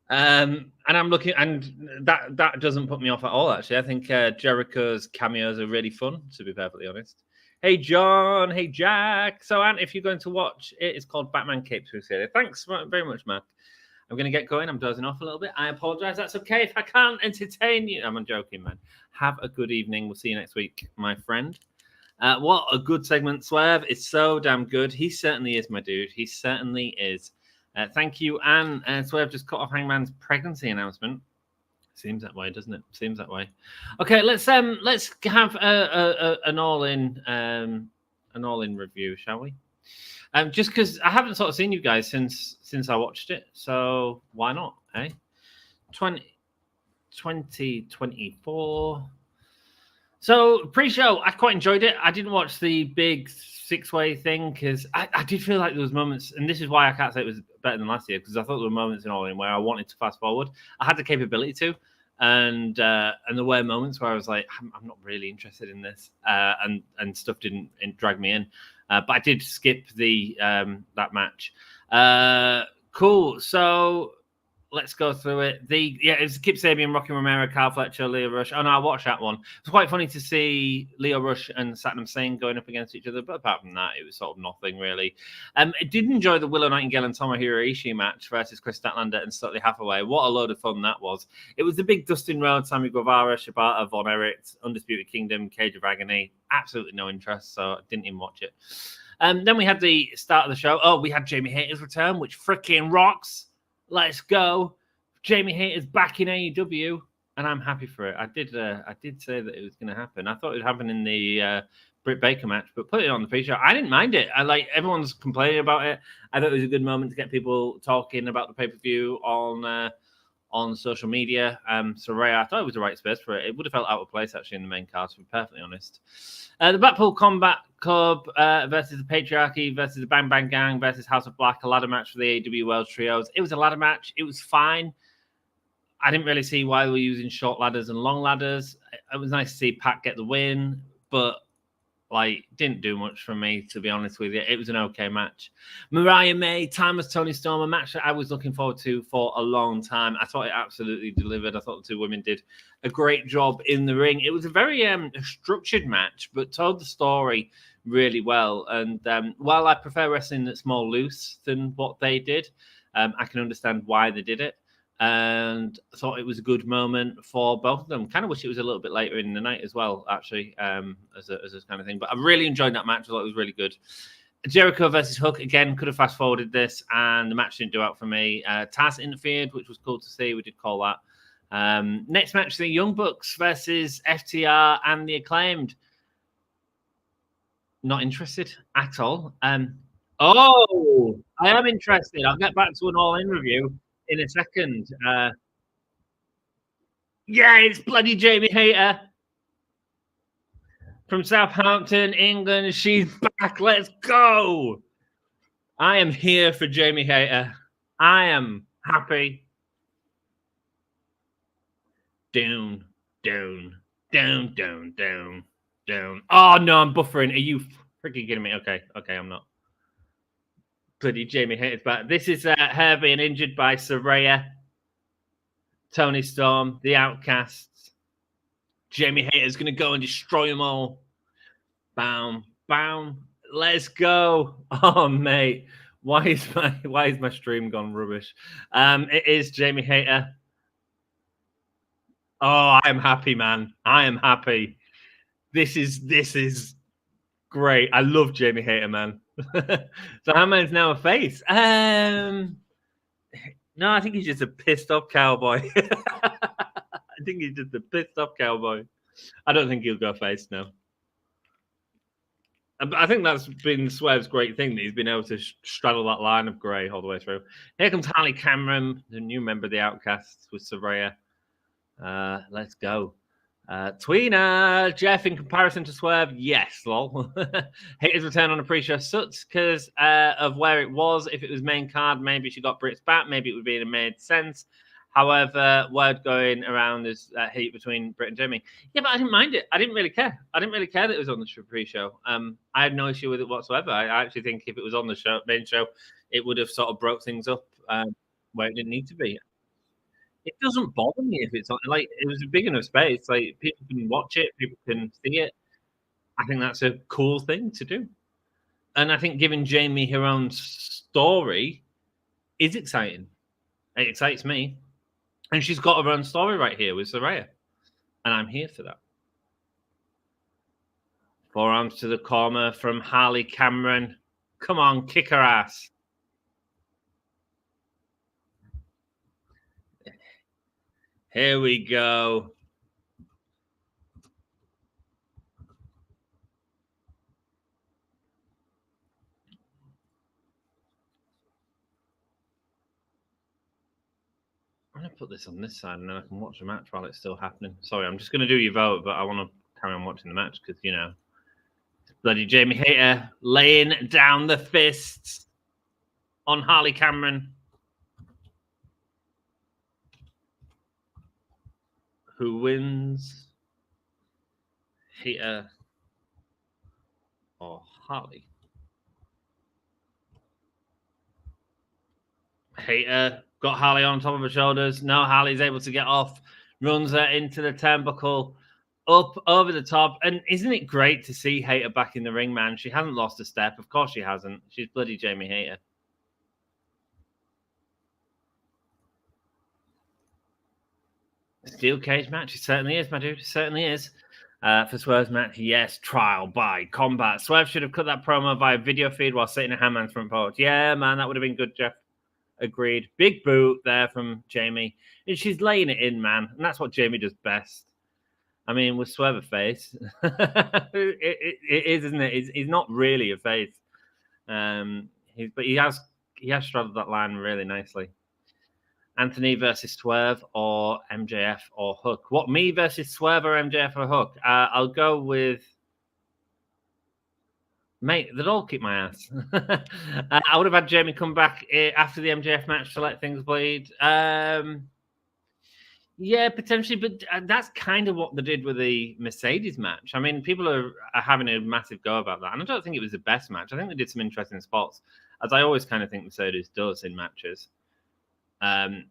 And I'm looking... And that doesn't put me off at all, actually. I think Jericho's cameos are really fun, to be perfectly honest. Hey, John. Hey, Jack. So, Ant, if you're going to watch it, it's called Batman Capes Crusader. Thanks very much, Matt. I'm going to get going. I'm dozing off a little bit. I apologize. That's okay if I can't entertain you. I'm joking, man. Have a good evening. We'll see you next week, my friend. What a good segment, Swerve. It's so damn good. He certainly is, my dude. He certainly is. Thank you, Anne. Swerve just cut off Hangman's pregnancy announcement. Seems that way, doesn't it? Seems that way. Okay, let's have an all-in review, shall we? Just because I haven't sort of seen you guys since I watched it, so why not? Eh? 2024. So pre-show, I quite enjoyed it. I didn't watch the big six-way thing because I did feel like there was moments, and this is why I can't say it was better than last year, because I thought there were moments in All In where I wanted to fast forward. I had the capability to, and there were moments where I was like, I'm not really interested in this, and stuff didn't drag me in. But I did skip the that match. Cool. So let's go through it. It was Kip Sabian, Rocky Romero, Kyle Fletcher, Leo Rush. Oh no, I watched that one. It was quite funny to see Leo Rush and Satnam Singh going up against each other, but apart from that, it was sort of nothing really. I did enjoy the Willow Nightingale and Tomohiro Ishii match versus Chris Statlander and Stuttley Hathaway. What a load of fun that was. It was the big Dustin Rhodes, Sammy Guevara, Shibata, Von Erich, Undisputed Kingdom, Cage of Agony. Absolutely no interest, so I didn't even watch it. Then we had the start of the show. Oh, we had Jamie Hayter's return, which freaking rocks. Let's go. Jamie Hayter's back in AEW, and I'm happy for it. I did say that it was going to happen. I thought it would happen in the Britt Baker match, but put it on the pre-show. I didn't mind it. Everyone's complaining about it. I thought it was a good moment to get people talking about the pay-per-view on social media. So Ray, I thought it was the right space for it. It would have felt out of place actually in the main card, to be perfectly honest. The Blackpool Combat Club versus the Patriarchy versus the Bang Bang Gang versus House of Black, a ladder match for the AEW World Trios. It was a ladder match. It was fine. I didn't really see why they were using short ladders and long ladders. It was nice to see Pat get the win, but like, didn't do much for me, to be honest with you. It was an okay match. Mariah May, Timeless Tony Storm, a match that I was looking forward to for a long time. I thought it absolutely delivered. I thought the two women did a great job in the ring. It was a very structured match, but told the story really well. And while I prefer wrestling that's more loose than what they did, I can understand why they did it. And I thought it was a good moment for both of them. Kind of wish it was a little bit later in the night as well, actually, as a kind of thing. But I really enjoyed that match. I thought it was really good. Jericho versus Hook, again, could have fast-forwarded this, and the match didn't do out for me. Taz interfered, which was cool to see. We did call that. Next match, the Young Bucks versus FTR and the Acclaimed. Not interested at all. I am interested. I'll get back to an all-in review in a second. Yeah, it's bloody Jamie Hayter from Southampton, England. She's back. Let's go. I am here for Jamie Hayter. I am happy. Down. Oh, no, I'm buffering. Are you freaking kidding me? Okay, I'm not. Bloody Jamie Hayter's back. This is her being injured by Saraya, Tony Storm, the Outcasts. Jamie Hayter's going to go and destroy them all. Bam. Let's go. Oh, mate. Why is my stream gone rubbish? It is Jamie Hayter. Oh, I am happy, man. I am happy. This is great. I love Jamie Hayter, man. So Hammond's now a face. No, I think he's just a pissed off cowboy. I think he's just a pissed off cowboy. I don't think he'll go face now. I think that's been Swerve's great thing, that he's been able to straddle that line of grey all the way through. Here comes Harley Cameron, the new member of the Outcasts with Saraya. Let's go. Tweener, Jeff, in comparison to Swerve, yes, lol. Hayter's return on a pre-show sucks because of where it was. If it was main card, maybe she got Britt's back. Maybe it would be made sense. However, word going around is heat between Britt and Jamie. Yeah, but I didn't mind it. I didn't really care. I didn't really care that it was on the pre-show. I had no issue with it whatsoever. I actually think if it was on the main show, it would have sort of broke things up where it didn't need to be. It doesn't bother me if it's on, like, it was a big enough space. Like, people can watch it, people can see it. I think that's a cool thing to do. And I think giving Jamie her own story is exciting. It excites me. And she's got her own story right here with Saraya. And I'm here for that. Forearms to the corner from Harley Cameron. Come on, kick her ass. Here we go. I'm going to put this on this side and then I can watch the match while it's still happening. Sorry, I'm just going to do your vote, but I want to carry on watching the match because, you know, bloody Jamie Hayter laying down the fists on Harley Cameron. Who wins? Hayter or Harley? Hayter got Harley on top of her shoulders. No, Harley's able to get off. Runs her into the turnbuckle. Up over the top. And isn't it great to see Hayter back in the ring, man? She hasn't lost a step. Of course she hasn't. She's bloody Jamie Hayter. Steel cage match. It certainly is, my dude. It certainly is. For Swerve's match, yes, trial by combat. Swerve should have cut that promo via video feed while sitting at Hammond's front porch. Yeah, man, that would have been good, Jeff. Agreed. Big boot there from Jamie. And she's laying it in, man. And that's what Jamie does best. I mean, with Swerve a face, it is, isn't it? He's not really a face. But he has straddled that line really nicely. Anthony versus Swerve or MJF or Hook? What, me versus Swerve or MJF or Hook? I'll go with... Mate, they'd all kick my ass. I would have had Jamie come back after the MJF match to let things bleed. Yeah, potentially, but that's kind of what they did with the Mercedes match. I mean, people are having a massive go about that, and I don't think it was the best match. I think they did some interesting spots, as I always kind of think Mercedes does in matches. And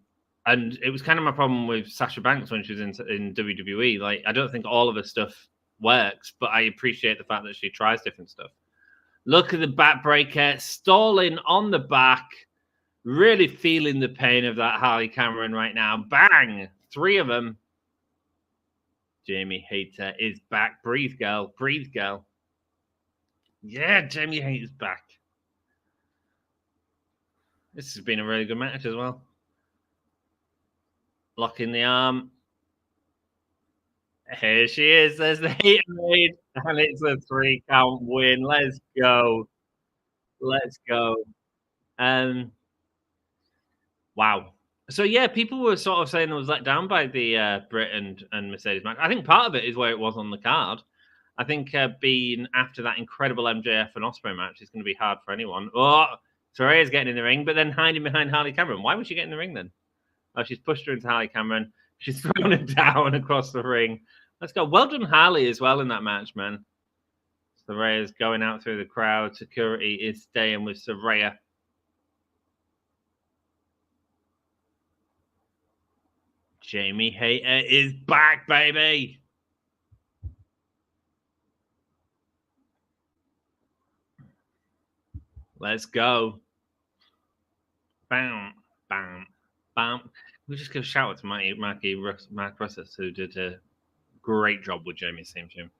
it was kind of my problem with Sasha Banks when she was in WWE. Like, I don't think all of her stuff works, but I appreciate the fact that she tries different stuff. Look at the backbreaker, stalling on the back, really feeling the pain of that Harley Cameron right now. Bang! 3 of them. Jamie Hayter is back. Breathe, girl. Breathe, girl. Yeah, Jamie Hayter's back. This has been a really good match as well. Locking the arm. Here she is. There's the Hayter raid. And it's a 3 count win. Let's go. Let's go. Wow. So yeah, people were sort of saying I was let down by the Britt and Mercedes match. I think part of it is where it was on the card. I think being after that incredible MJF and Ospreay match is going to be hard for anyone. Oh, Saraya's getting in the ring, but then hiding behind Harley Cameron. Why would she get in the ring then? Oh, she's pushed her into Harley Cameron. She's thrown her down across the ring. Let's go. Well done, Harley, as well in that match, man. Saraya's going out through the crowd. Security is staying with Saraya. Jamie Hayter is back, baby. Let's go. Bam, bam, bam. We just give a shout out to Mark Russell, who did a great job with Jamie's theme tune.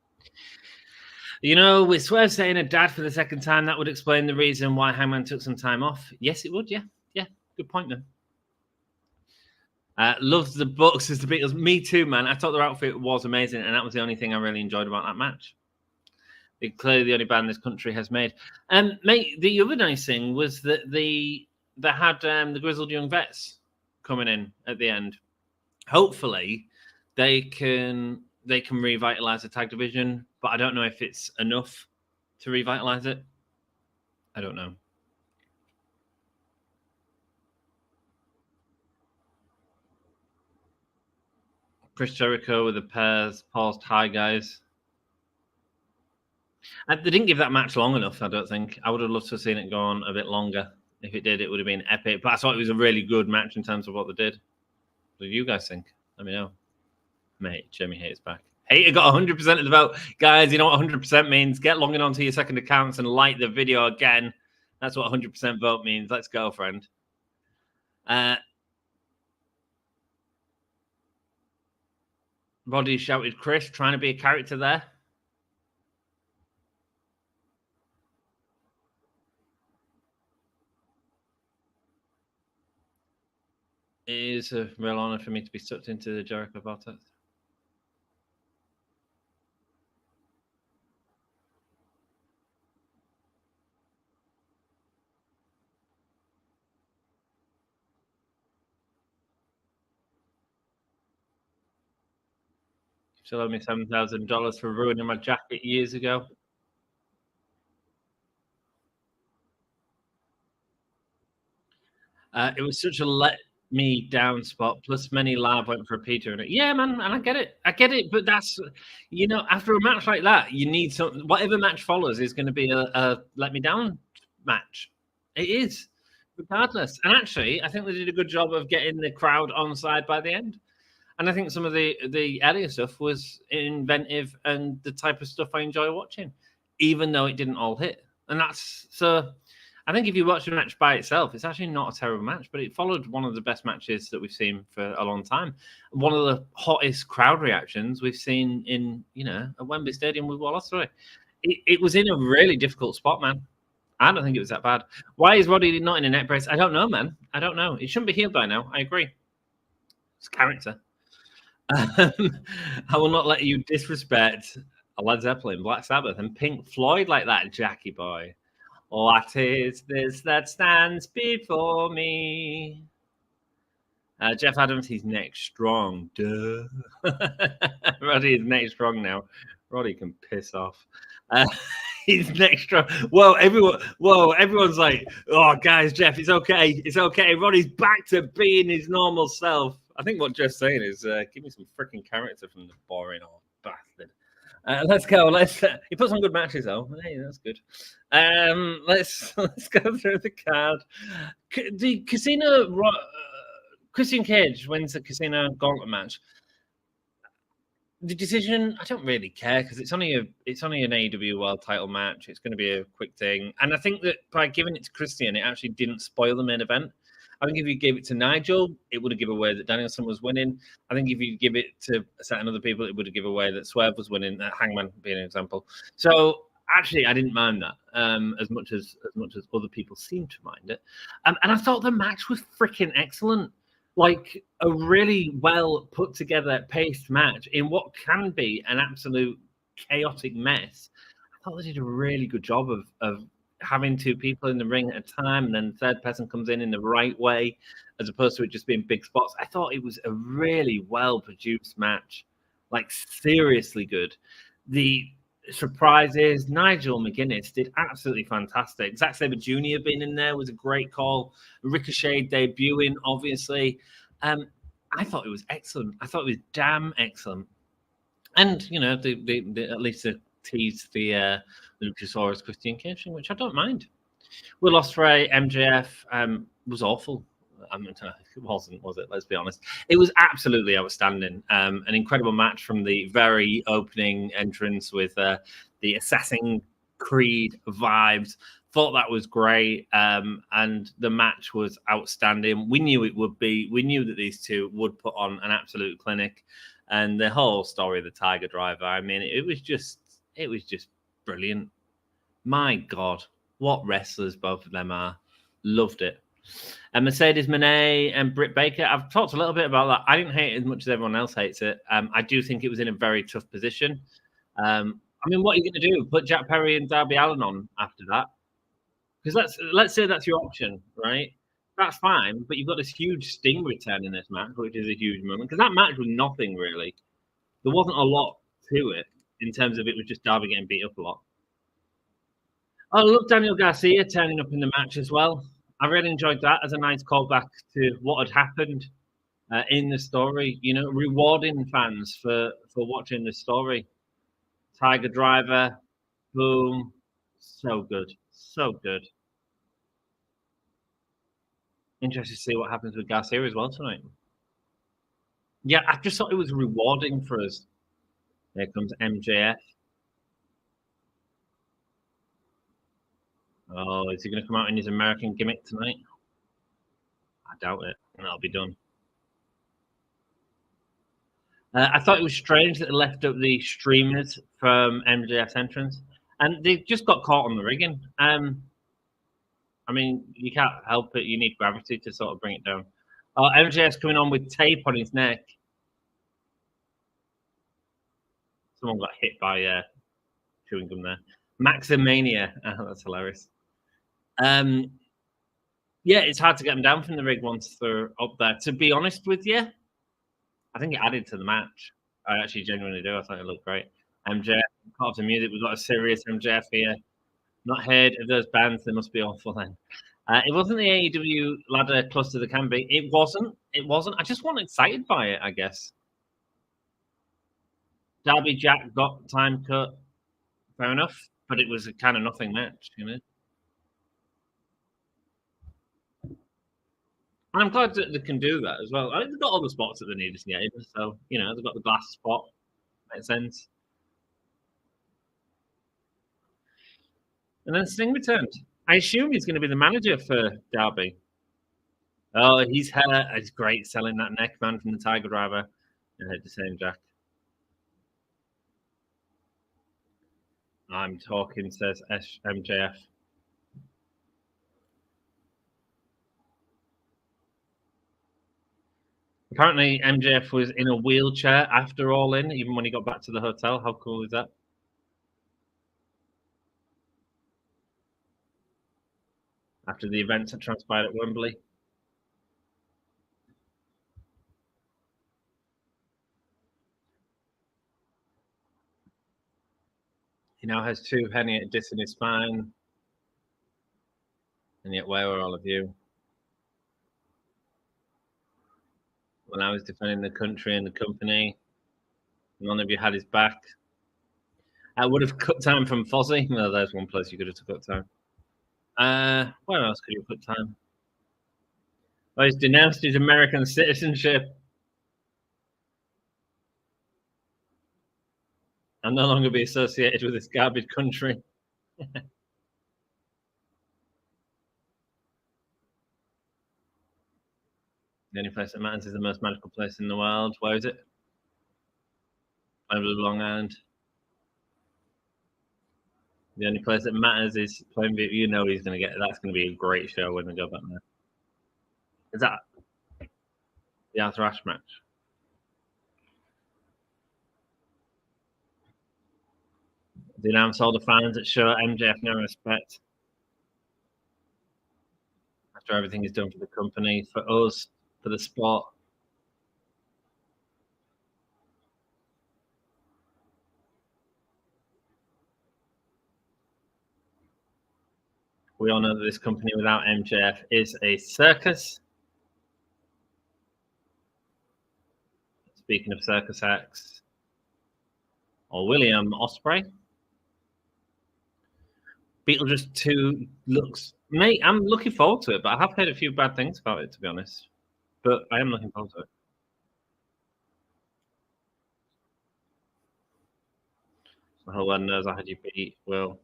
You know, with Swerve saying a dad for the second time, that would explain the reason why Hangman took some time off. Yes, it would. Yeah. Good point, then. Loves the Bucks as the Beatles. Me too, man. I thought their outfit was amazing, and that was the only thing I really enjoyed about that match. It's clearly the only band this country has made. Mate, the other nice thing was that they had the Grizzled Young Vets coming in at the end. Hopefully, they can revitalize the tag division, but I don't know if it's enough to revitalize it. I don't know. Chris Jericho with the pairs paused high guys. They didn't give that match long enough, I don't think. I would have loved to have seen it go on a bit longer. If it did, it would have been epic. But I thought it was a really good match in terms of what they did. What do you guys think? Let me know. Mate, Jamie Hayter's back. Hayter got 100% of the vote. Guys, you know what 100% means? Get logging onto your second accounts and like the video again. That's what 100% vote means. Let's go, friend. Roddy shouted Chris, trying to be a character there. It is a real honor for me to be sucked into the Jericho vortex. Still owe me $7,000 for ruining my jacket years ago. It was such a let me down spot. Plus, many live went for a Peter. And yeah, man, and I get it. But that's, you know, after a match like that, you need some. Whatever match follows is going to be a let me down match. It is, regardless. And actually, I think they did a good job of getting the crowd on side by the end. And I think some of the earlier stuff was inventive and the type of stuff I enjoy watching, even though it didn't all hit. And that's so. I think if you watch a match by itself, it's actually not a terrible match, but it followed one of the best matches that we've seen for a long time. One of the hottest crowd reactions we've seen in, you know, at Wembley Stadium with Will Ospreay. It was in a really difficult spot, man. I don't think it was that bad. Why is Roddy not in a neck brace? I don't know, man. I don't know. It shouldn't be healed by now. I agree. It's character. I will not let you disrespect Led Zeppelin, Black Sabbath, and Pink Floyd like that, Jackie boy. What is this that stands before me? Jeff Adams, he's neck strong. Duh. Roddy is neck strong now. Roddy can piss off. He's neck strong. Whoa, everyone's like, oh, guys, Jeff, it's okay. It's okay. Roddy's back to being his normal self. I think what Jeff's saying is, give me some freaking character from the boring old bastard. Let's go. He put some good matches though. Hey, that's good. Let's go through the card. The Casino Christian Cage wins the Casino Gauntlet match. The decision, I don't really care because it's only an AEW World Title match. It's going to be a quick thing, and I think that by giving it to Christian, it actually didn't spoil the main event. I think if you gave it to Nigel, it would have given away that Danielson was winning. I think if you give it to certain other people, it would have given away that Swerve was winning. Hangman being an example. So actually, I didn't mind that as much as other people seem to mind it. And I thought the match was freaking excellent. Like a really well put together, paced match in what can be an absolute chaotic mess. I thought they did a really good job of having two people in the ring at a time, and then the third person comes in the right way, as opposed to it just being big spots. I thought it was a really well produced match, like seriously good. The surprises, Nigel McGuinness did absolutely fantastic. Zack Sabre Jr. being in there was a great call. Ricochet debuting, obviously. I thought it was excellent. I thought it was damn excellent. And, you know, they at least teased the Luchasaurus Christian Cage, which I don't mind. Will Ospreay, MJF was awful. I mean, it wasn't, was it? Let's be honest. It was absolutely outstanding. An incredible match from the very opening entrance with the Assassin's Creed vibes. Thought that was great. And the match was outstanding. We knew it would be. We knew that these two would put on an absolute clinic. And the whole story of the Tiger Driver, I mean, it was just brilliant. My God, what wrestlers both of them are. Loved it. And Mercedes Moné and Britt Baker, I've talked a little bit about that. I didn't hate it as much as everyone else hates it. I do think it was in a very tough position. I mean, what are you going to do? Put Jack Perry and Darby Allin on after that? Because let's say that's your option, right? That's fine, but you've got this huge Sting return in this match, which is a huge moment. Because that match was nothing really. There wasn't a lot to it in terms of it was just Darby getting beat up a lot. I love Daniel Garcia turning up in the match as well. I really enjoyed that as a nice callback to what had happened in the story. You know, rewarding fans for watching the story. Tiger Driver, boom, so good, so good. Interested to see what happens with Garcia as well tonight. Yeah, I just thought it was rewarding for us. There comes MJF. Oh, is he going to come out in his American gimmick tonight? I doubt it. And that'll be done. I thought it was strange that they left up the streamers from MJF's entrance. And they just got caught on the rigging. I mean, you can't help it. You need gravity to sort of bring it down. Oh, MJF's coming on with tape on his neck. Someone got hit by chewing gum there. Maximania. Oh, that's hilarious. Yeah, it's hard to get them down from the rig once they're up there. To be honest with you, I think it added to the match. I actually genuinely do. I thought it looked great. MJF, part of the music, we've got a serious MJF here. Not heard of those bands. They must be awful then. It wasn't the AEW ladder cluster that can be. It wasn't. It wasn't. I just wasn't excited by it, I guess. Darby Jack got time cut. Fair enough. But it was a kind of nothing match, you know. And I'm glad that they can do that as well. I think they've got all the spots that they needed to get in. So, you know, they've got the glass spot. Makes sense. And then Sting returned. I assume he's going to be the manager for Darby. Oh, he's hurt. It's great selling that neck man from the Tiger Driver. I hate the same Jack. I'm talking, says MJF. Apparently, MJF was in a wheelchair after All In, even when he got back to the hotel. How cool is that? After the events that transpired at Wembley. He now has 2 herniated discs in his spine. And yet, where are all of you? when I was defending the country and the company. None of you had his back. I would have cut time from Fozzy. Well, there's one place you could have took up time. Where else could you put time? Oh, he's denounced his American citizenship. I'll no longer be associated with this garbage country. The only place that matters is the most magical place in the world. Where is it? Over Long Island. The only place that matters is Plainview. You know he's going to get. That's going to be a great show when they go back there. Is that the Arthur Ashe match? Denounce all the fans that show MJF no respect. After everything he's done for the company, for us, for the sport. We all know that this company without MJF is a circus. Speaking of circus acts, or William Ospreay. Beetlejuice 2 looks... Mate, I'm looking forward to it, but I have heard a few bad things about it, to be honest. But I am looking forward to it. The whole world knows I had you beat, Will.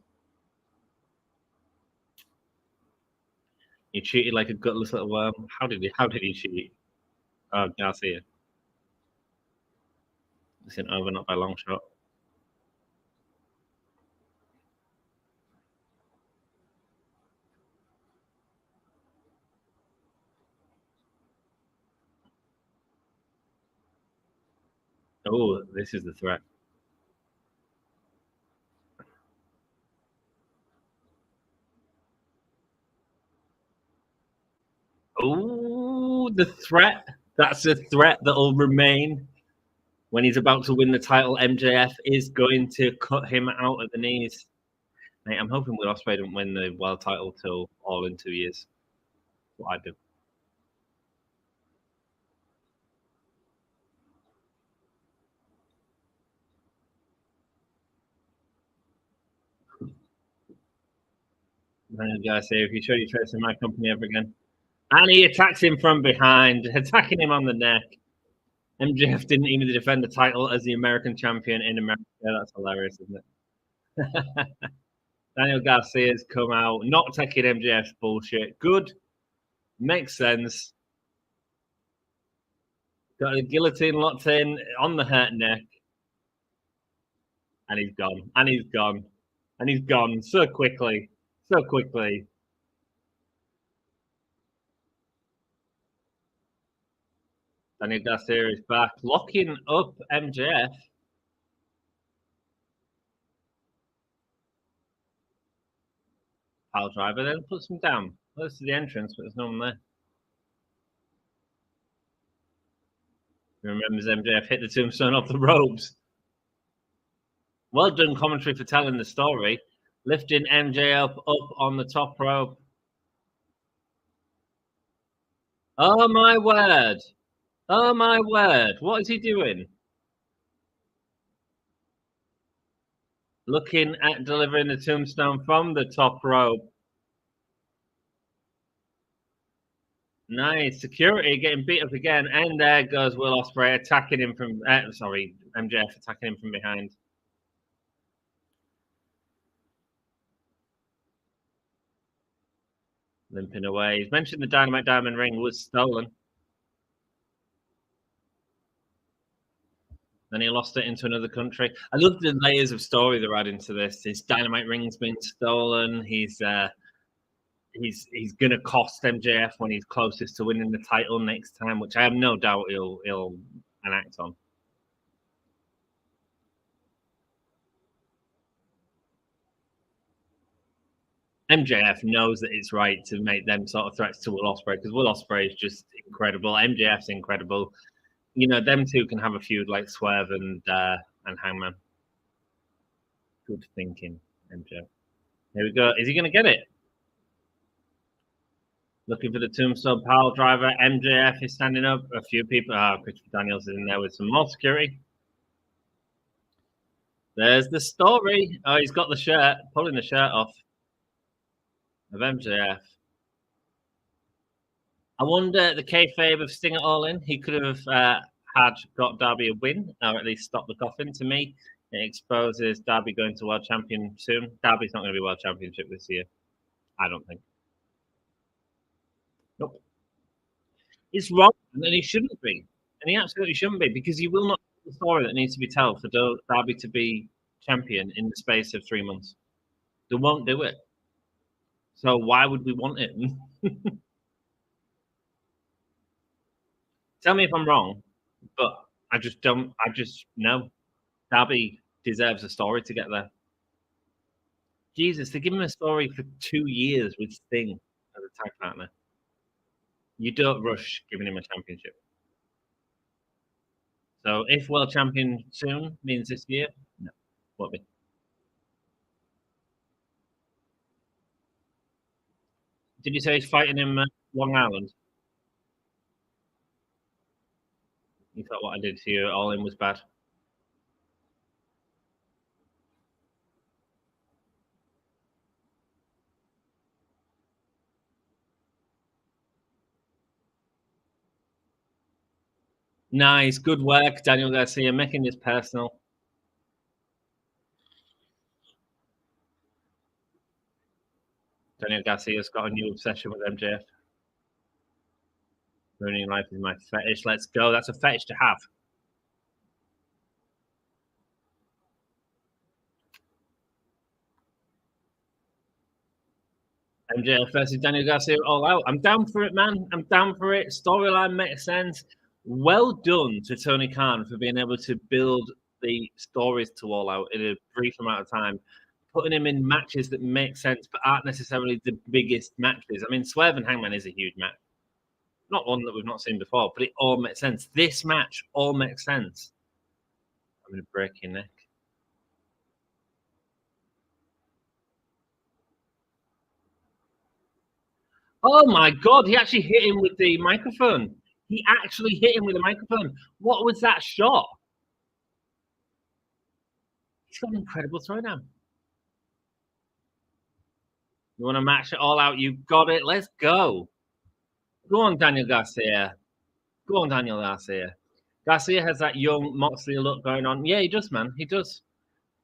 You cheated like a gutless little worm. How did he cheat? Oh, Garcia. It's an over, not by a long shot. Oh, this is the threat. Oh, the threat. That's a threat that will remain. When he's about to win the title, MJF is going to cut him out at the knees. Mate, I'm hoping Will Ospreay don't win the world title till all in 2 years. That's what I do. Guys, say if you show your trust in my company ever again. And he attacks him from behind, attacking him on the neck. MJF didn't even defend the title as the American champion in America. That's hilarious, isn't it? Daniel Garcia's come out, not taking MJF's bullshit. Good. Makes sense. Got a guillotine locked in on the hurt neck. And he's gone. And he's gone. And he's gone so quickly. So quickly. Daniel Garcia is back, locking up MJF. Pile driver, then puts him down. Close to the entrance, but there's no one there. Remembers MJF hit the tombstone off the ropes. Well done commentary for telling the story. Lifting MJF up on the top rope. Oh my word. Oh my word. What is he doing? Looking at delivering the tombstone from the top rope. Nice. Security getting beat up again. And there goes Will Ospreay attacking him from... MJF attacking him from behind. Limping away. He's mentioned the Dynamite Diamond ring was stolen. Then he lost it into another country. I love the layers of story they're adding to this. His Dynamite ring's been stolen. He's going to cost MJF when he's closest to winning the title next time, which I have no doubt he'll enact on. MJF knows that it's right to make them sort of threats to Will Ospreay because Will Ospreay is just incredible. MJF's incredible. You know, them two can have a feud like Swerve and Hangman. Good thinking, MJF. Here we go. Is he going to get it? Looking for the tombstone pile driver. MJF is standing up. A few people. Christopher Danielson in there with some more security. There's the story. Oh, he's got the shirt. Pulling the shirt off of MJF. I wonder the kayfabe of Sting at All In. He could have got Darby a win, or at least stopped the coffin. To me, it exposes Darby going to world champion soon. Darby's not going to be world championship this year. I don't think. Nope. It's wrong, and he shouldn't be. And he absolutely shouldn't be, because you will not tell the story that needs to be told for Darby to be champion in the space of 3 months. They won't do it. So why would we want it? Tell me if I'm wrong, but I just don't. I just know Darby deserves a story to get there. Jesus, they give him a story for 2 years with Sting as a tag partner. You don't rush giving him a championship. So if world champion soon means this year, no, won't be. Did you say he's fighting him at Long Island? You thought what I did to you All In was bad? Nice, good work, Daniel Garcia, making this personal. Daniel Garcia's got a new obsession with MJF. Ruining life is my fetish. Let's go. That's a fetish to have. MJF versus Daniel Garcia all out. I'm down for it, man. I'm down for it. Storyline makes sense. Well done to Tony Khan for being able to build the stories to all out in a brief amount of time, putting him in matches that make sense but aren't necessarily the biggest matches. I mean, Swerve and Hangman is a huge match. Not one that we've not seen before, but it all makes sense. This match all makes sense. I'm going to break your neck. Oh my God, he actually hit him with the microphone. He actually hit him with a microphone. What was that shot? He's got an incredible throwdown. You want to match it all out? You got it. Let's go. Go on, Daniel Garcia. Go on, Daniel Garcia. Garcia has that young Moxley look going on. Yeah, he does, man. He does.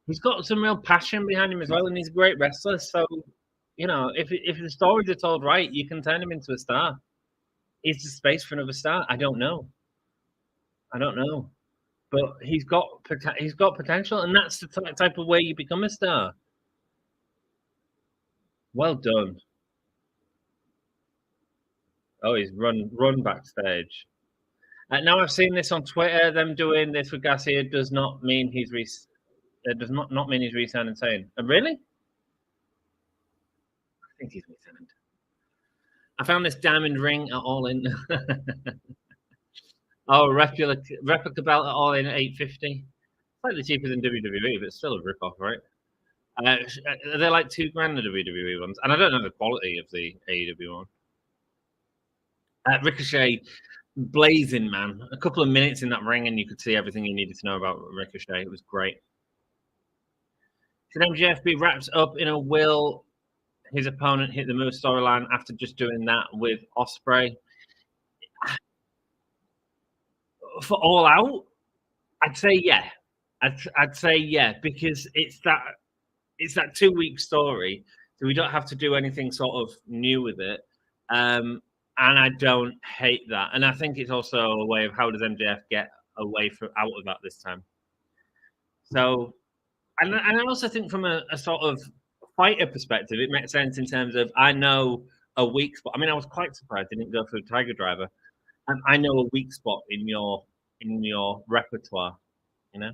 He's got some real passion behind him as well, and he's a great wrestler. So, you know, if the stories are told right, you can turn him into a star. Is the space for another star? I don't know. But he's got potential, and that's the type of way you become a star. Well done. Oh, he's run backstage. Now I've seen this on Twitter. Them doing this with Garcia does not mean he's does not mean he's re-signed saying. Really? I think he's re-signed. I found this diamond ring at All In. Oh, replica belt at All In at $850. Slightly cheaper than WWE, but still a rip-off, right? They're like $2,000 the WWE ones, and I don't know the quality of the AEW one. Ricochet, blazing, man. A couple of minutes in that ring, and you could see everything you needed to know about Ricochet. It was great. Should MJF be wrapped up in a will his opponent hit the move storyline after just doing that with Ospreay? For All Out, I'd say yeah. I'd say yeah, because it's that 2-week story, so we don't have to do anything sort of new with it. And I don't hate that. And I think it's also a way of how does MJF get away out of that this time. So, and I also think from a sort of fighter perspective, it makes sense in terms of I know a weak spot. I mean, I was quite surprised they didn't go for a Tiger Driver. And I know a weak spot in your repertoire, you know.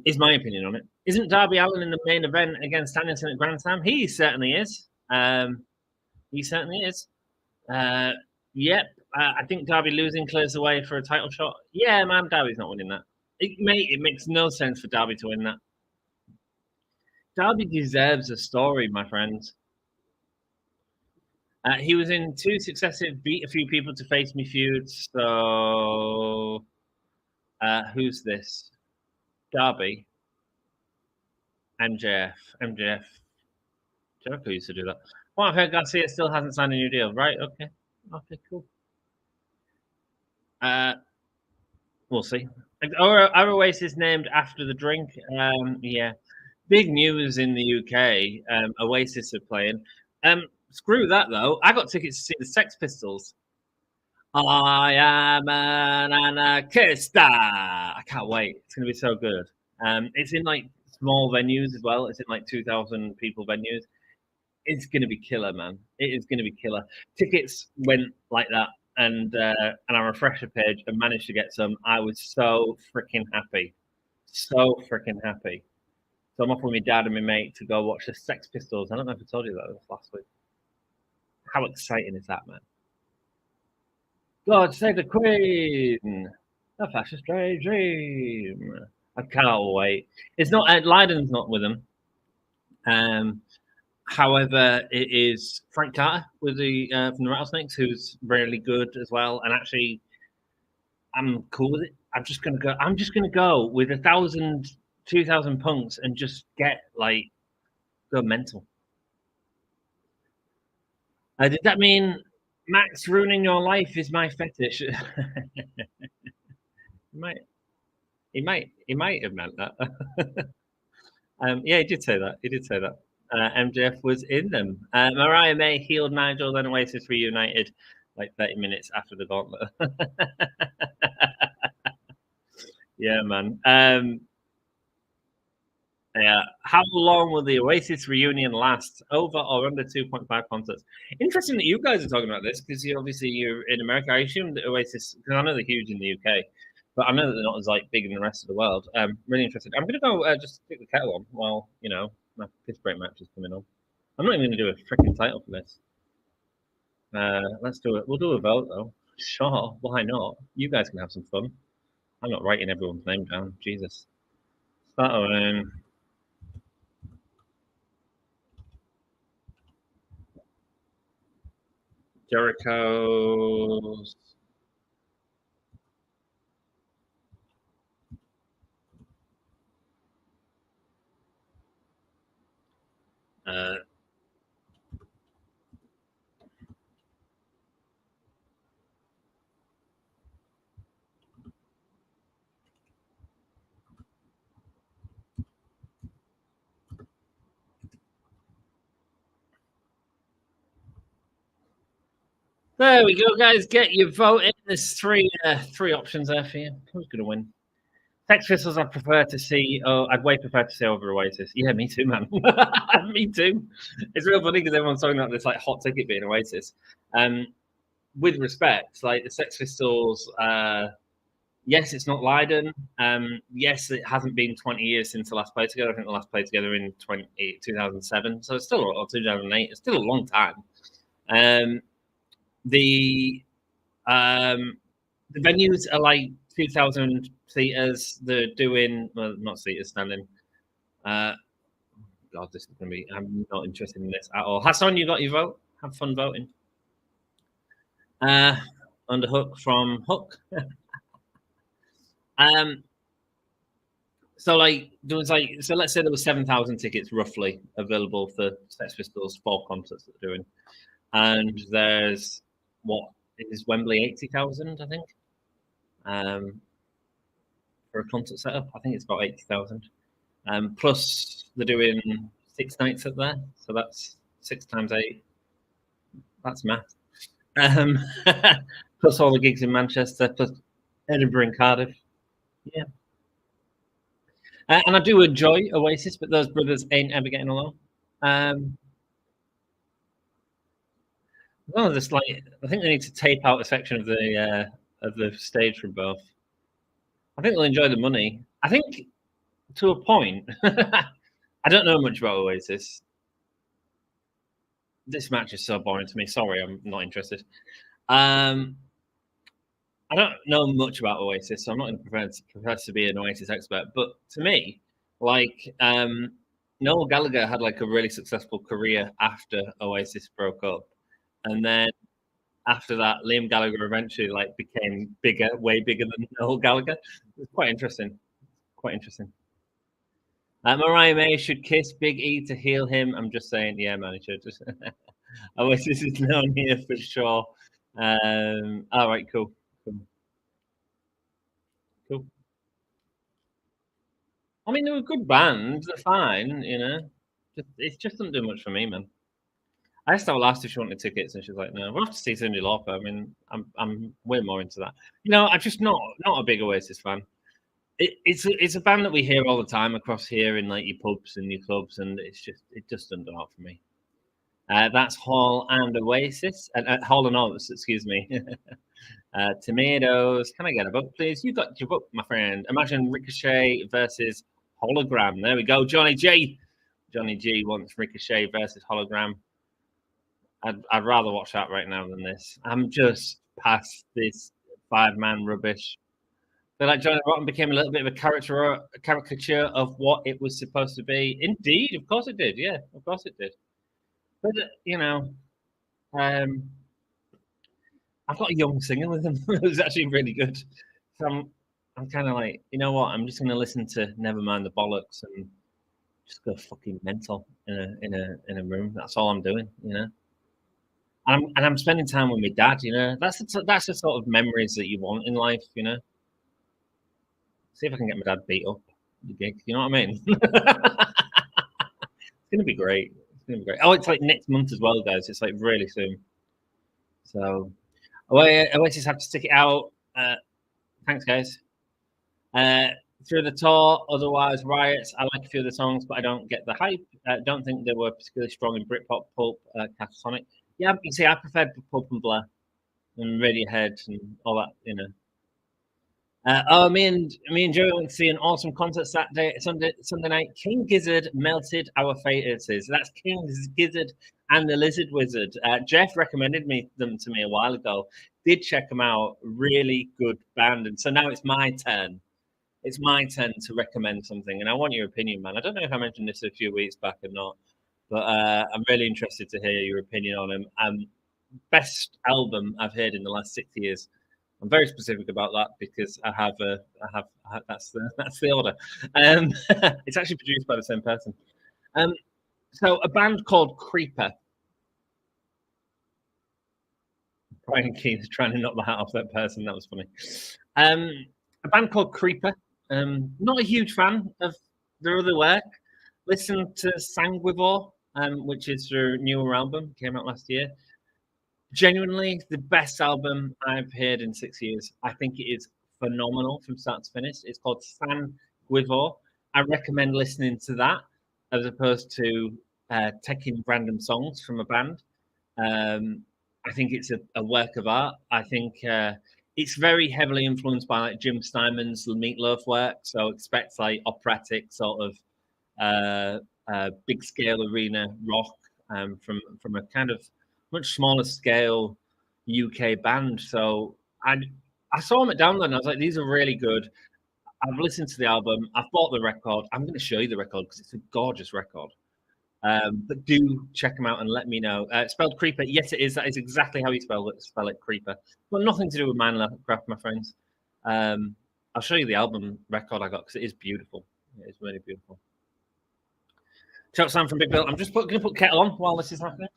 Is my opinion on it. Isn't Darby Allin in the main event against Danielson at Grand Slam? He certainly is. He certainly is. Yep. I think Darby losing clears the way for a title shot. Yeah, man, Darby's not winning that. It makes no sense for Darby to win that. Darby deserves a story, my friends. He was in 2 successive beat a few people to face me feuds. So, who's this? Darby. MJF. Jericho used to do that. Well, I've heard Garcia still hasn't signed a new deal. Right, okay. Okay, cool. We'll see. Our Oasis named after the drink. Yeah. Big news in the UK. Oasis are playing. Screw that, though. I got tickets to see the Sex Pistols. I am an anarchista. I can't wait. It's going to be so good. It's in like small venues as well. It's in like 2,000 people venues. It's going to be killer, man. It is going to be killer. Tickets went like that, and our refresher page and managed to get some. I was so freaking happy. So freaking happy. So I'm off with my dad and my mate to go watch the Sex Pistols. I don't know if I told you that last week. How exciting is that, man? God save the Queen! A fascist regime. I can't wait. It's not Leiden's not with them. However, it is Frank Carter with the from the Rattlesnakes, who's really good as well. And actually, I'm cool with it. I'm just gonna go with 1,000, 2,000 punks and just go mental. Did that mean Max ruining your life is my fetish? He might have meant that. Yeah, he did say that. MJF was in them. Mariah May healed Nigel, then Oasis reunited like 30 minutes after the gauntlet. Yeah, man. Yeah. How long will the Oasis reunion last? Over or under 2.5 concerts? Interesting that you guys are talking about this because you're in America. I assume that Oasis, because I know they're huge in the UK, but I know that they're not as big in the rest of the world. Really interested. I'm gonna go just stick the kettle on while my piss break match is coming on. I'm not even gonna do a freaking title for this. Let's do it. We'll do a vote though. Sure, why not? You guys can have some fun. I'm not writing everyone's name down. Jesus. Start on. Jericho's. There we go, guys. Get your vote in. There's three options there for you. Who's going to win? Sex Pistols, I'd prefer to see. Oh, I'd way prefer to see over Oasis. Yeah, me too, man. Me too. It's real funny because everyone's talking about this hot ticket being Oasis. With respect, the Sex Pistols. Yes, it's not Leiden. Yes, it hasn't been 20 years since the last played together. I think the last played together in 2007. So it's still, or 2008. It's still a long time. The venues are 2,000 seaters. They're doing not seaters, standing. God, this is gonna be. I'm not interested in this at all. Hassan, you got your vote. Have fun voting. Underhook from Hook. So there was so let's say there were 7,000 tickets roughly available for Sex Pistols 4 concerts that they're doing, and there's what is Wembley 80,000, I think, for a concert setup. I think it's about 80,000. Plus they're doing 6 nights up there, so that's 6 times 8. That's math. Plus all the gigs in Manchester, plus Edinburgh and Cardiff. Yeah. And I do enjoy Oasis, but those brothers ain't ever getting along. Well, just I think they need to tape out a section of the stage from both. I think they'll enjoy the money. I think to a point. I don't know much about Oasis. This match is so boring to me. Sorry, I'm not interested. I don't know much about Oasis, so I'm not going to profess to be an Oasis expert. But to me, Noel Gallagher had a really successful career after Oasis broke up, And then after that, Liam Gallagher eventually like became bigger, way bigger than Noel Gallagher. It was quite interesting. Quite interesting. Mariah May should kiss Big E to heal him. I'm just saying, yeah, man, it should. Just Oasis is known here for sure. All right, cool. I mean, they were good bands. They're fine, you know. It just doesn't do much for me, man. I asked her last if she wanted tickets, and she's like, "No, we'll have to see Cyndi Lauper." I mean, I'm way more into that. You know, I'm just not a big Oasis fan. It's a band that we hear all the time across here in like your pubs and your clubs, and it just doesn't do it for me. That's Hall and Oasis, Hall and Oates, excuse me. Tomatoes. Can I get a book, please? You got your book, my friend. Imagine Ricochet versus Hologram. There we go. Johnny G. Johnny G wants Ricochet versus Hologram. I'd rather watch that right now than this. I'm just past this 5-man rubbish. I feel like Johnny Rotten became a little bit of a caricature of what it was supposed to be. Indeed, of course it did. Yeah, of course it did. But you know, I've got a young singer with him who's actually really good. So I'm kind of like, you know what? I'm just going to listen to Nevermind the Bollocks and just go fucking mental in a room. That's all I'm doing, you know. And I'm spending time with my dad, you know. That's the sort of memories that you want in life, you know. See if I can get my dad beat up at the gig. You know what I mean? It's gonna be great. It's gonna be great. Oh, it's like next month as well, guys. It's like really soon. So Oasis have to stick it out. Thanks, guys. Through the tour, otherwise riots. I like a few of the songs, but I don't get the hype. Don't think they were particularly strong in Britpop, Pulp, Catatonic. Yeah, you see, I preferred Pulp and Blur and Radiohead and all that, you know. Me and Joey went to see an awesome concert Sunday night. King Gizzard melted our faces. That's King Gizzard and the Lizard Wizard. Jeff recommended them to me a while ago. Did check them out. Really good band. And so now it's my turn. It's my turn to recommend something, and I want your opinion, man. I don't know if I mentioned this a few weeks back or not, but I'm really interested to hear your opinion on them. Best album I've heard in the last 6 years. I'm very specific about that because I have that's the order. It's actually produced by the same person. So a band called Creeper. Brian Keane is trying to knock the hat off that person. That was funny. A band called Creeper. Not a huge fan of their other work. Listen to Sanguivore, which is their newer album, came out last year. Genuinely, the best album I've heard in 6 years. I think it is phenomenal from start to finish. It's called Sanguivore. I recommend listening to that as opposed to taking random songs from a band. I think it's a work of art. I think it's very heavily influenced by like Jim Steinman's Meatloaf work. So expect like operatic sort of big scale arena rock from a kind of much smaller scale UK band. So I saw them at Download and I was like, these are really good. I've listened to the album. I've bought the record. I'm going to show you the record because it's a gorgeous record. But do check them out and let me know. Spelled Creeper. Yes, it is. That is exactly how you spell it, Creeper. But nothing to do with Minecraft, my friends. I'll show you the album record I got because it is beautiful. It is really beautiful. Shout out Sam from Big Bill. I'm just going to put kettle on while this is happening.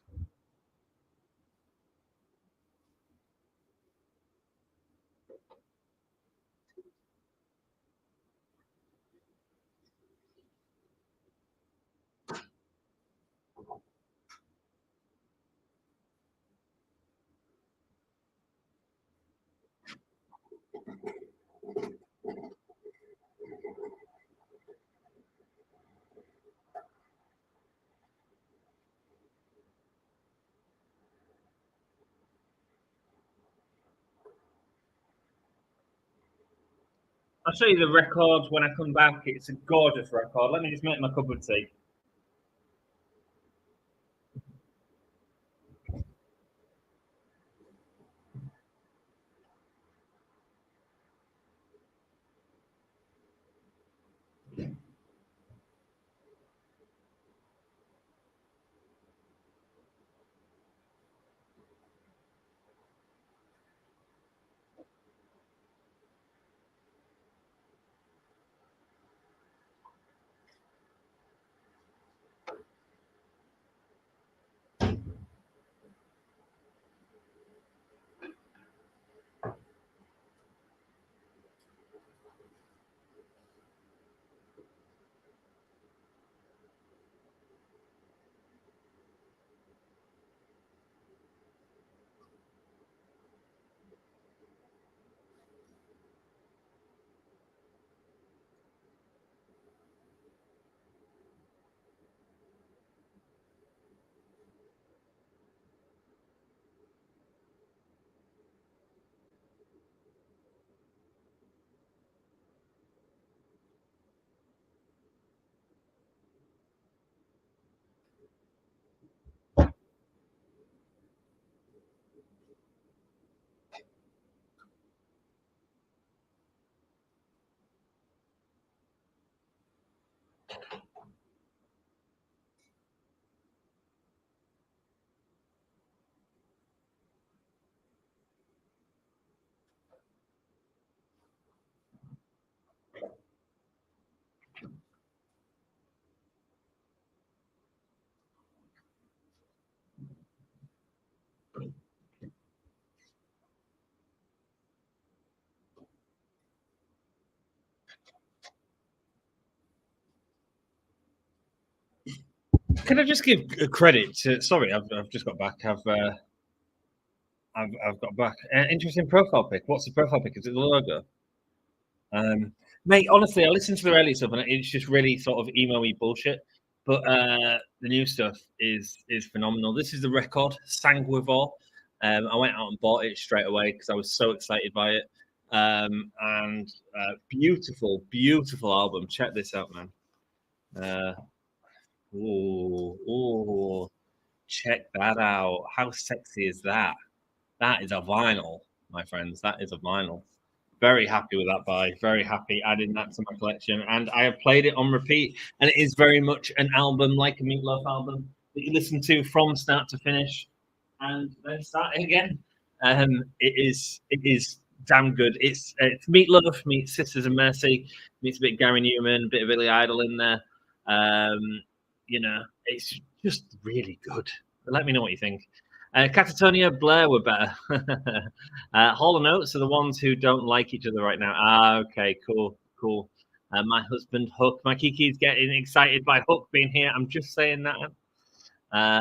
I'll show you the record when I come back. It's a gorgeous record. Let me just make my cup of tea. Can I just give a credit to? Sorry, I've just got back. I've got back. Interesting profile pic. What's the profile pic? Is it the logo? Mate, honestly, I listened to the early stuff and it's just really sort of emo-y bullshit. But the new stuff is phenomenal. This is the record, Sanguivore. I went out and bought it straight away because I was so excited by it. And beautiful, beautiful album. Check this out, man. Oh, check that out. How sexy is that? That is a vinyl, my friends. That is a vinyl. Very happy with that buy. Very happy adding that to my collection. And I have played it on repeat. And it is very much an album, like a Meatloaf album, that you listen to from start to finish and then start it again. It is damn good. It's Meatloaf meets Sisters of Mercy, meets a bit of Gary Newman, a bit of Billy Idol in there. It's just really good. Let me know what you think. Catatonia, Blair were better. Hall & Oates are the ones who don't like each other right now. Okay, cool. My husband, Hook. My Kiki's getting excited by Hook being here. I'm just saying that.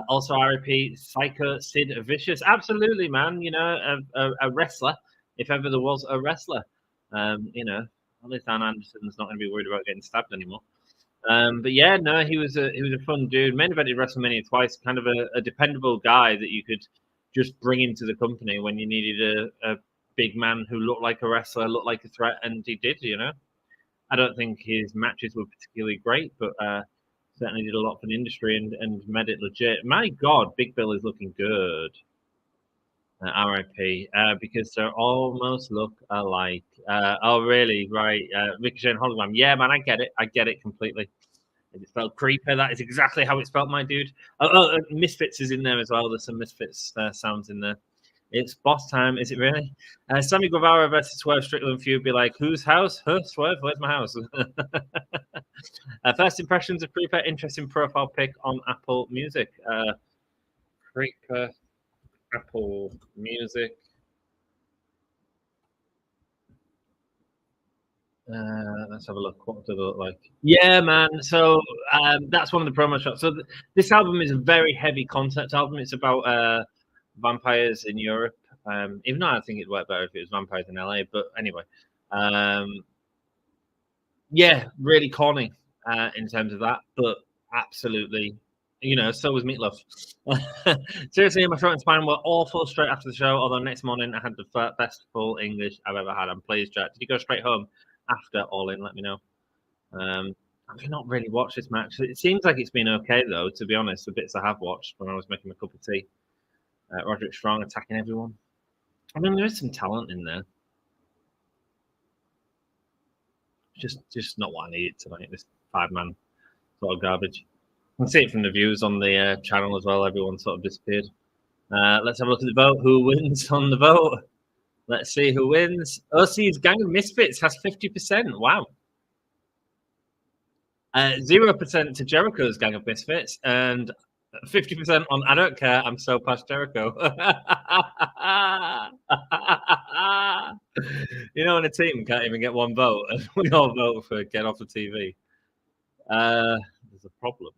Also, RIP, Psycho, Sid Vicious. Absolutely, man. A wrestler, if ever there was a wrestler. At least Arn Anderson's not going to be worried about getting stabbed anymore. But yeah, no, he was a fun dude. Main evented WrestleMania twice. Kind of a dependable guy that you could just bring into the company when you needed a big man who looked like a wrestler, looked like a threat, and he did. I don't think his matches were particularly great, but certainly did a lot for the industry and made it legit. My God, Big Bill is looking good. RIP, because they almost look alike. Oh, really? Right. Ricochet and Hologram. Yeah, man, I get it completely. It's spelled Creeper. That is exactly how it's spelled, my dude. Misfits is in there as well. There's some Misfits sounds in there. It's boss time. Is it really? Sammy Guevara versus Swerve Strickland feud. Be like, whose house? Huh, Swerve? Where's my house? First impressions of Creeper. Interesting profile pic on Apple Music. Creeper. Apple Music. Let's have a look. What does it look like? Yeah, man. So that's one of the promo shots. So this album is a very heavy concept album. It's about vampires in Europe. Even though I think it'd work better if it was vampires in LA. But anyway, yeah, really corny in terms of that, but absolutely. So was Meatloaf. Seriously, my throat and spine were awful straight after the show. Although next morning I had the best full English I've ever had. I'm pleased, Jack. Did you go straight home after All In? Let me know. I've not really watched this match. It seems like it's been okay, though, to be honest. The bits I have watched when I was making a cup of tea. Roderick Strong attacking everyone. I mean, there is some talent in there. Just not what I needed tonight. This 5-man sort of garbage. You can see it from the views on the channel as well. Everyone sort of disappeared. Let's have a look at the vote. Who wins on the vote? Let's see who wins. OC's Gang of Misfits has 50%. Wow. 0% to Jericho's Gang of Misfits and 50% on I Don't Care, I'm So Past Jericho. When a team can't even get one vote and we all vote for Get Off the TV. There's a problem.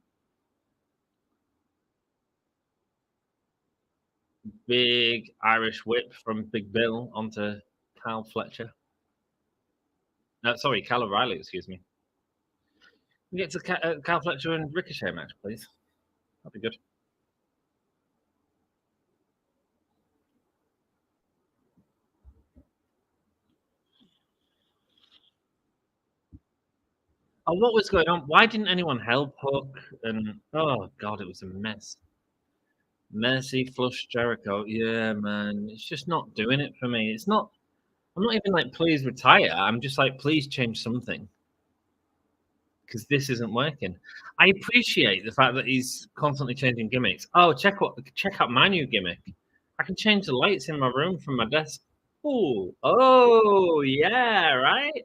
Big Irish whip from Big Bill onto Kyle Fletcher. Sorry, Kyle O'Reilly, excuse me. We get to Kyle Fletcher and Ricochet match, please. That'd be good. Oh, what was going on? Why didn't anyone help Hook? And oh God, it was a mess. Mercy flush Jericho. Yeah, man. It's just not doing it for me. I'm not even like, please retire. I'm just like, please change something. because this isn't working. I appreciate the fact that he's constantly changing gimmicks. Oh, check out my new gimmick. I can change the lights in my room from my desk. Oh, yeah, right?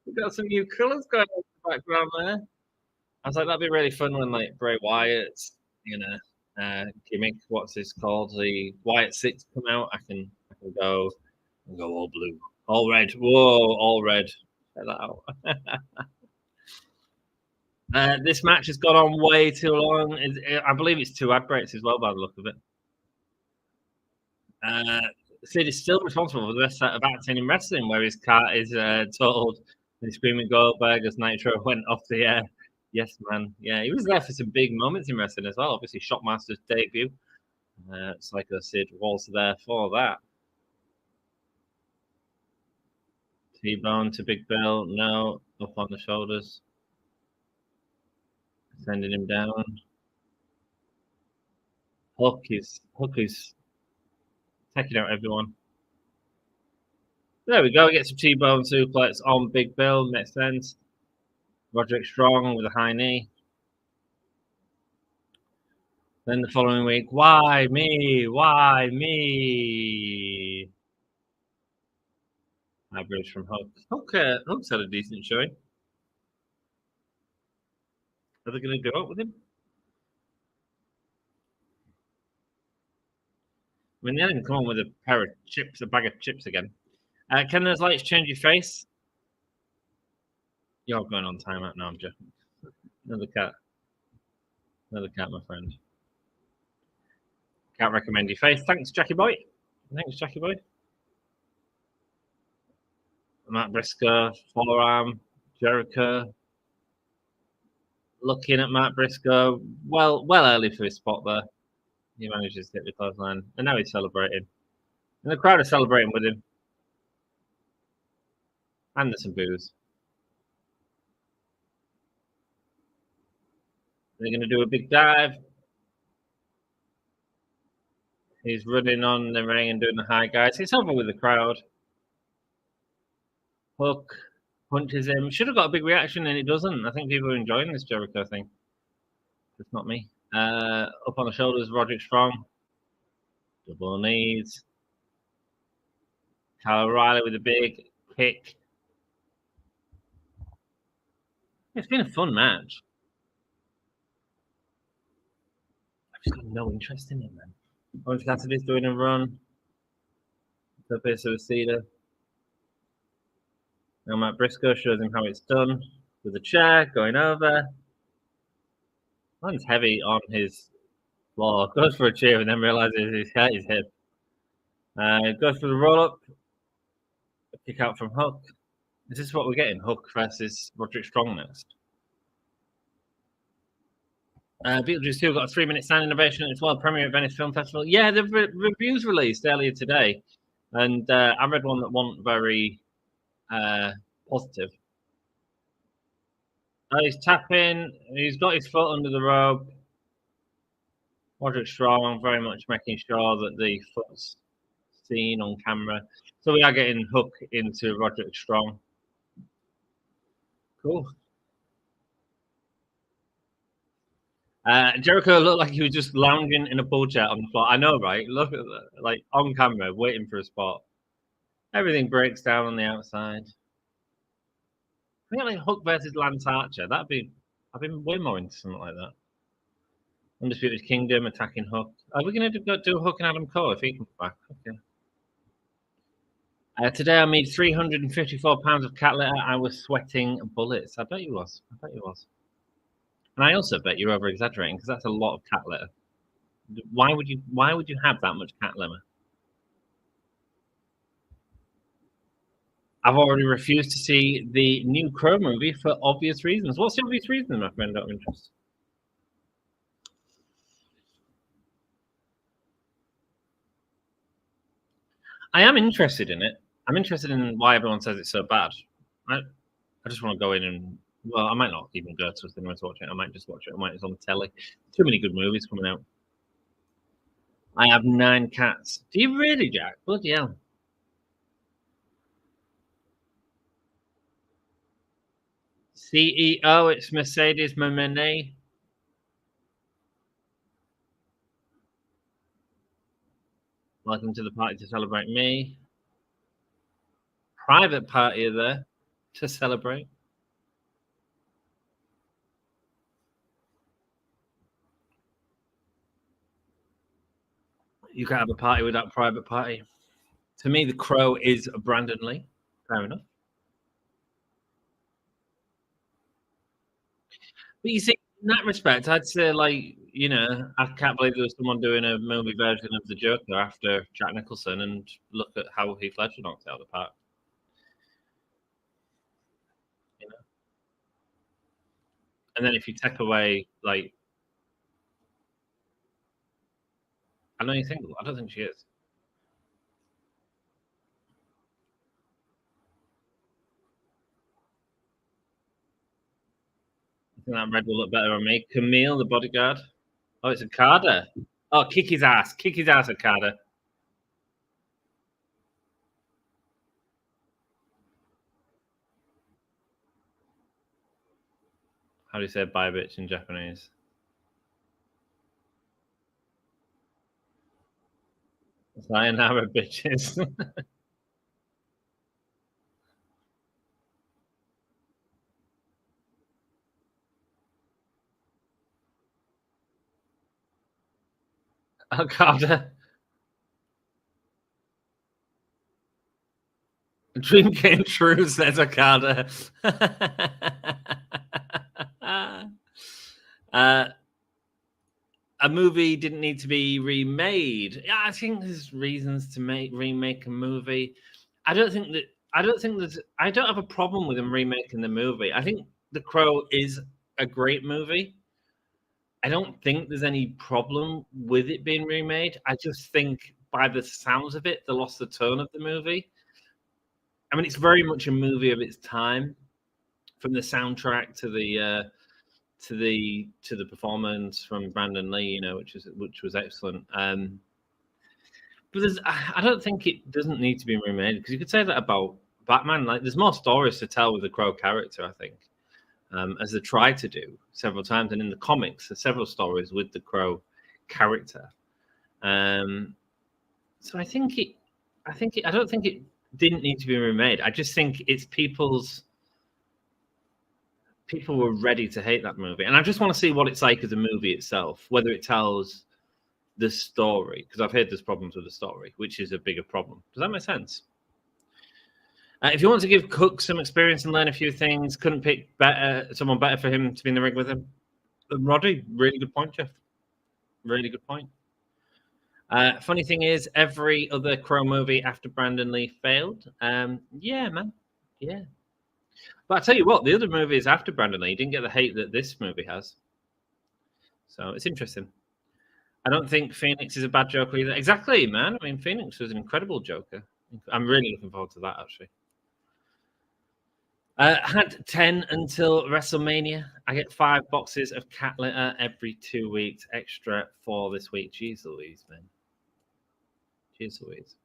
We've got some new colours going on in the background there. I was like, that'd be really fun when like Bray Wyatt's, gimmick, what's this called? The Wyatt 6 come out. I can go all blue. All red. Whoa, all red. Check that out. This match has gone on way too long. I believe it's 2 ad breaks as well, by the look of it. Sid is still responsible for the best set of acting in wrestling, where his cat is totaled and screaming Goldberg as Nitro went off the air. Yes, man. Yeah, he was there for some big moments in wrestling as well. Obviously, Shockmaster's debut. Psycho Sid was there for that. T-Bone to Big Bill. No. Up on the shoulders. Sending him down. Hook is taking out everyone. There we go. Get some T-Bone suplex on Big Bill. Makes sense. Roderick Strong with a high knee. Then the following week, why me? Why me? Average from Hook. Hook's had a decent showing. Are they going to do it with him? I mean, they didn't come on with a pair of chips, a bag of chips again. Can those lights change your face? You're going on timeout now, I'm joking. Another cat, my friend. Can't recommend your face. Thanks, Jackie Boy. Matt Briscoe, forearm, Jericho. Looking at Matt Briscoe, well early for his spot there. He manages to hit the clothesline, and now he's celebrating. And the crowd are celebrating with him. And there's some boos. They're going to do a big dive. He's running on the ring and doing the high guys. It's over with the crowd. Hook punches him. Should have got a big reaction, and it doesn't. I think people are enjoying this Jericho thing. It's not me. Up on the shoulders, Roderick Strong. Double knees. Kyle O'Reilly with a big kick. It's been a fun match. I've just got no interest in it, man. Orange Cassidy's doing a run. The base of the cedar. Now Matt Briscoe shows him how it's done with a chair going over. Lands heavy on his floor. Goes for a cheer and then realizes he's hurt his hip. Goes for the roll up. Kick out from Hook. Is this what we're getting? Hook versus Roderick Strong next. Beetlejuice 2 got a 3-minute standing ovation at its world premiere at Venice Film Festival. Yeah, the reviews released earlier today, and I read one that wasn't very positive. He's tapping. He's got his foot under the rope. Roderick Strong very much making sure that the foot's seen on camera. So we are getting Hook into Roderick Strong. Cool. Jericho looked like he was just lounging in a pool chair on the floor. I know, right? Look at that, like on camera, waiting for a spot. Everything breaks down on the outside. I think like Hook versus Lance Archer. I've been way more into something like that. Undisputed Kingdom attacking Hook. Are we going to do Hook and Adam Cole if he comes back? Okay. Today I made 354 pounds of cat litter. I was sweating bullets. I bet you was. And I also bet you're over exaggerating because that's a lot of cat litter. Why would you have that much cat litter? I've already refused to see the new Crow movie for obvious reasons. What's the obvious reason, my friend, out of interest? I am interested in it. I'm interested in why everyone says it's so bad. I just want to go in and, well, I might not even go to a cinema to watch it. I might just watch it. I might it's on the telly. Too many good movies coming out. I have 9 cats. Do you really, Jack? Bloody hell. CEO, it's Mercedes Monet. Welcome to the party to celebrate me. Private party there to celebrate. You can't have a party without private party. To me, the Crow is Brandon Lee. Fair enough. But you see, in that respect, I'd say, like, you know, I can't believe there was someone doing a movie version of the Joker after Jack Nicholson, and look at how Heath Ledger knocked it out of the park. You know? And then if you take away, like, I know you're single. I don't think she is. I think that red will look better on me. Camille, the bodyguard. Oh, it's Okada. Oh, kick his ass. Kick his ass, Okada. How do you say bye bitch in Japanese? Sayonara bitches. Okada. Dream came true, says Okada. A movie didn't need to be remade. Yeah, I think there's reasons to remake a movie. I don't think that. I don't have a problem with them remaking the movie. I think The Crow is a great movie. I don't think there's any problem with it being remade. I just think by the sounds of it, they lost the tone of the movie. I mean, it's very much a movie of its time, from the soundtrack to the performance from Brandon Lee, you know, which was excellent. But I don't think it doesn't need to be remade, because you could say that about Batman. Like, there's more stories to tell with the Crow character, I think, as they tried to do several times, and in the comics, there's several stories with the Crow character. So I don't think it didn't need to be remade. I just think it's people were ready to hate that movie, and I just want to see what it's like as a movie itself, whether it tells the story, because I've heard there's problems with the story, which is a bigger problem. Does that make sense? If you want to give Cook some experience and learn a few things, couldn't pick someone better for him to be in the ring with him. Roddy, really good point, Jeff. Really good point. Funny thing is, every other Crow movie after Brandon Lee failed. Yeah, man. Yeah. But I tell you what, the other movies after Brandon Lee didn't get the hate that this movie has. So it's interesting. I don't think Phoenix is a bad Joker either. Exactly, man. I mean, Phoenix was an incredible Joker. I'm really looking forward to that, actually. Had 10 until WrestleMania. I get 5 boxes of cat litter every 2 weeks extra for this week. Jeez Louise, man. Jeez Louise.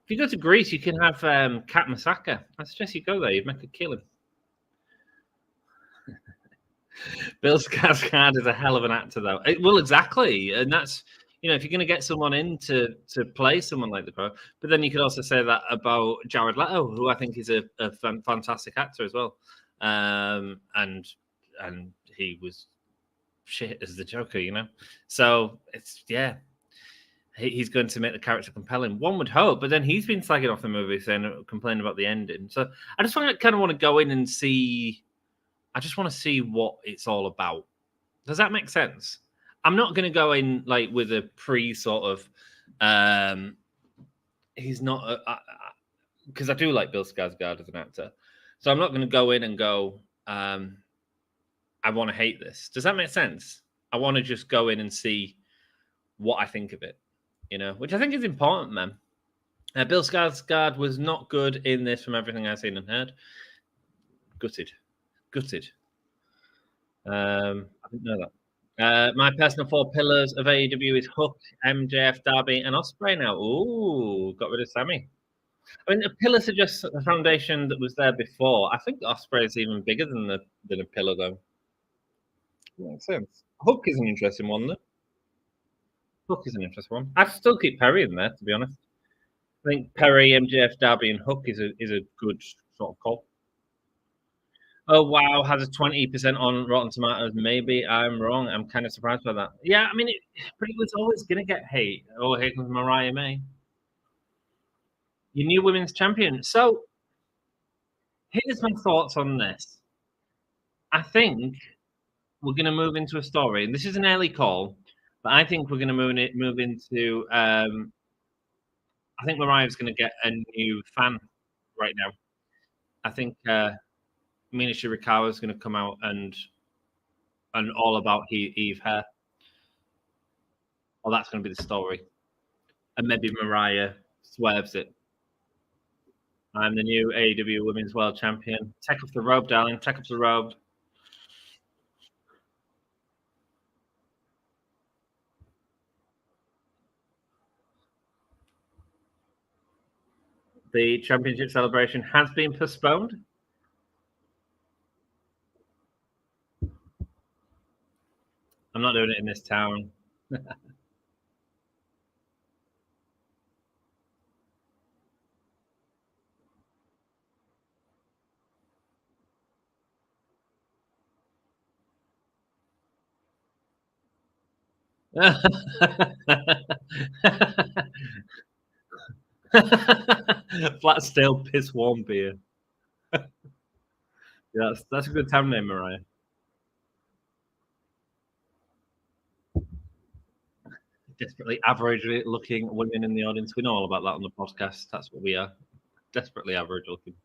If you go to Greece, you can have cat massacre. I suggest you go there. You'd make a killing. Bill Skarsgård is a hell of an actor, though. Well, exactly, and that's, you know, if you're going to get someone in to play someone like the Crow, but then you could also say that about Jared Leto, who I think is a fantastic actor as well, and he was shit as the Joker, you know. So it's he's going to make the character compelling. One would hope, but then he's been slagging off the movie, saying, complaining about the ending. So I just want to go in and see. I just want to see what it's all about. Does that make sense? I'm not going to go in like with a sort of. He's not because I do like Bill Skarsgård as an actor, so I'm not going to go in and go. I want to hate this. Does that make sense? I want to just go in and see what I think of it, you know, which I think is important, man. Bill Skarsgård was not good in this, from everything I've seen and heard. Gutted. I didn't know that. My personal 4 pillars of AEW is Hook, MJF, Darby, and Ospreay now. Ooh, got rid of Sammy. I mean, a pillar suggests a foundation that was there before. I think Osprey is even bigger than a pillar, though. Makes sense. Hook is an interesting one, though. Hook is an interesting one. I'd still keep Perry in there, to be honest. I think Perry, MJF, Darby, and Hook is a good sort of call. Oh wow, has a 20% on Rotten Tomatoes. Maybe I'm wrong. I'm kind of surprised by that. Yeah, I mean, but it was always gonna get hate. Oh, here comes Mariah May, your new women's champion. So here's my thoughts on this. I think we're gonna move into a story, and this is an early call, but I think we're gonna move into. I think Mariah's gonna get a new fan right now. I think Mina Shirakawa is gonna come out and all about Eve hair. Oh, that's going to be the story. And maybe Mariah swerves it. I'm the new AEW Women's World Champion. Take off the robe, darling. Take off the robe. The championship celebration has been postponed. I'm not doing it in this town. Flat stale piss warm beer. Yeah, that's a good town name, Mariah. Desperately average looking women in the audience. We know all about that on the podcast. That's what we are. Desperately average looking.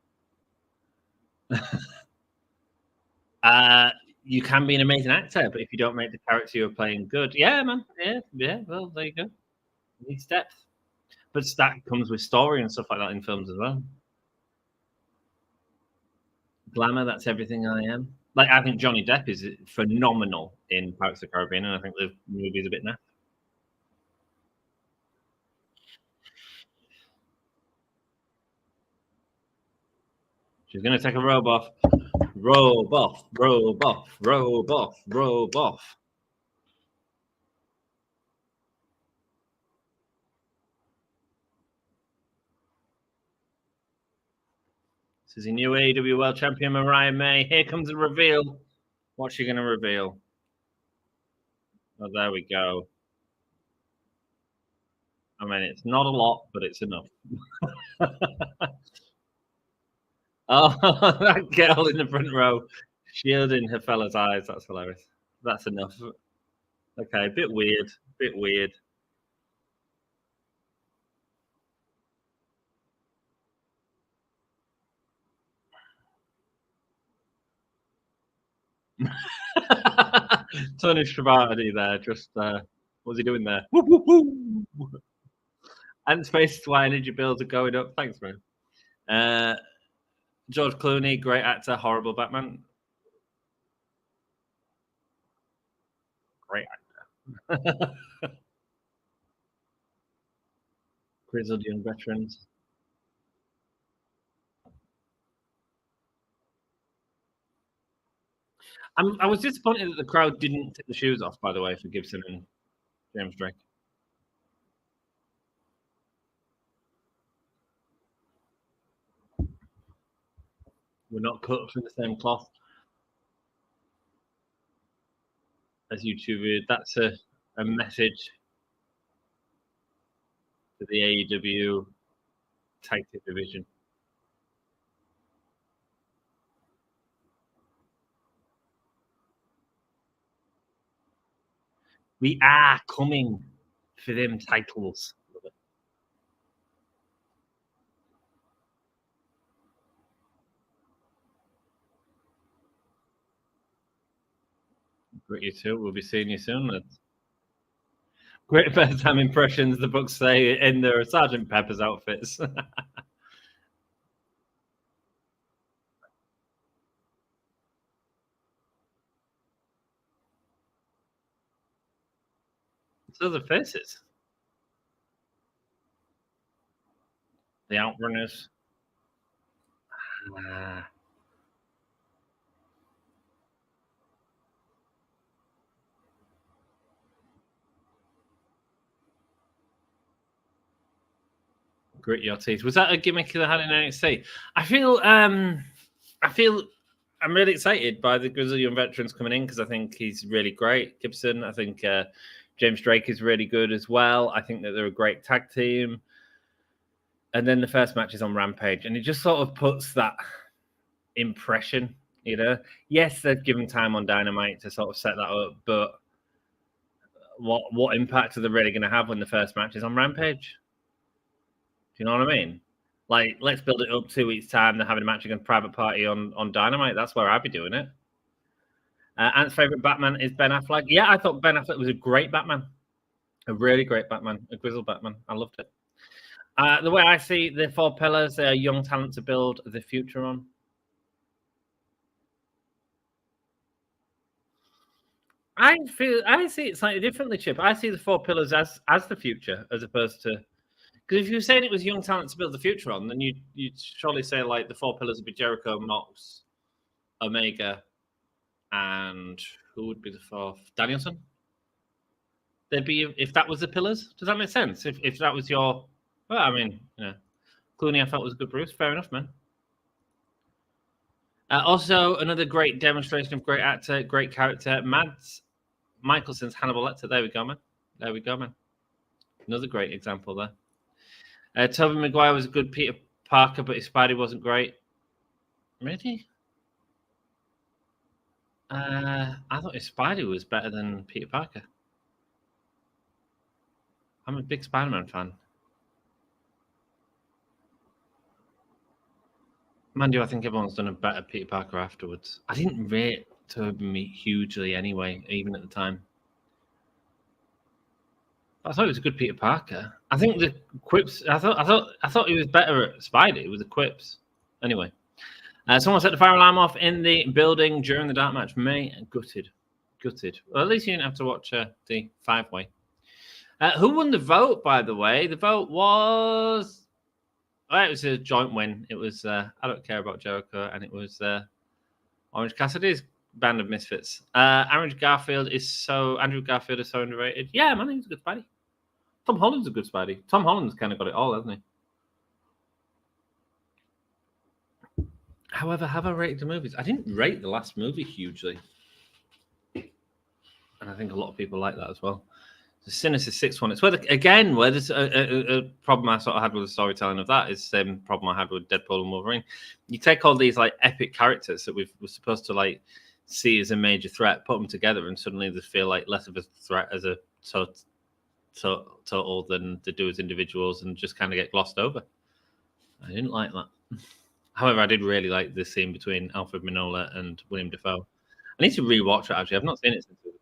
You can be an amazing actor, but if you don't make the character you're playing good, yeah, man, yeah. Well, there you go. It needs depth, but that comes with story and stuff like that in films as well. Glamour, that's everything I am. Like, I think Johnny Depp is phenomenal in Pirates of the Caribbean, and I think the movie's a bit naff. She's going to take a robe off. Robe off, robe off, robe off, robe off. This is a new AEW World Champion, Mariah May. Here comes the reveal. What's she going to reveal? Oh, there we go. I mean, it's not a lot, but it's enough. Oh, that girl in the front row, shielding her fella's eyes. That's hilarious. That's enough. Okay, bit weird. Bit weird. Tony Schiavone there. Just what's he doing there? Woo, woo, woo. And space why energy bills are going up. Thanks, man. George Clooney, great actor, horrible Batman. Great actor. Grizzled young veterans. I was disappointed that the crowd didn't take the shoes off, by the way, for Gibson and James Drake. We're not cut from the same cloth as YouTube. That's a message to the AEW tag team division. We are coming for them titles. Great, you too. We'll be seeing you soon. Great bedtime impressions, the books say, in their Sergeant Pepper's outfits. So the faces. The Outrunners. Grit your teeth. Was that a gimmick they had in NXT? I feel I'm really excited by the Brazilian veterans coming in because I think he's really great. Gibson, I think James Drake is really good as well. I think that they're a great tag team. And then the first match is on Rampage, and it just sort of puts that impression, you know. Yes, they've given time on Dynamite to sort of set that up, but what impact are they really going to have when the first match is on Rampage? Do you know what I mean? Like, let's build it up 2 weeks' time. They're having a match against Private Party on Dynamite. That's where I'd be doing it. Ant's favorite Batman is Ben Affleck. Yeah, I thought Ben Affleck was a great Batman. A really great Batman. A grizzled Batman. I loved it. The way I see the 4 pillars, they are young talent to build the future on. I see it slightly differently, Chip. I see the 4 pillars as the future, as opposed to, because if you were saying it was young talent to build the future on, then you'd surely say like the 4 pillars would be Jericho, Mox, Omega, and who would be the 4th? Danielson. There'd be, if that was the pillars. Does that make sense? If that was your, well, I mean, Clooney I thought was a good Bruce. Fair enough, man. Also, another great demonstration of great actor, great character, Mads Mikkelsen's Hannibal Lecter. There we go, man. Another great example there. Tobey Maguire was a good Peter Parker, but his Spidey wasn't great. Really? I thought his Spidey was better than Peter Parker. I'm a big Spider-Man fan. Mind you, I think everyone's done a better Peter Parker afterwards. I didn't rate Tobey hugely anyway, even at the time. I thought he was a good Peter Parker. I think the quips. I thought he was better at Spidey with the quips. Anyway, someone set the fire alarm off in the building during the dark match. Gutted. Well, at least you didn't have to watch the 5-way. Who won the vote, by the way? The vote was. It was a joint win. It was I Don't Care About Jericho, and it was Orange Cassidy's Band of Misfits. Andrew Garfield is so underrated. Yeah, man, he's a good Spidey. Tom Holland's a good Spidey. Tom Holland's kind of got it all, hasn't he? However, have I rated the movies? I didn't rate the last movie hugely. And I think a lot of people like that as well. The Sinister Six one. It's where there's a problem I sort of had with the storytelling of that is the same problem I had with Deadpool and Wolverine. You take all these like epic characters that we're supposed to like see as a major threat, put them together, and suddenly they feel like less of a threat as a total than they do as individuals, and just kind of get glossed over. I didn't like that. However, I did really like the scene between Alfred Minola and William Dafoe. I need to rewatch it. Actually, I've not seen it since it was.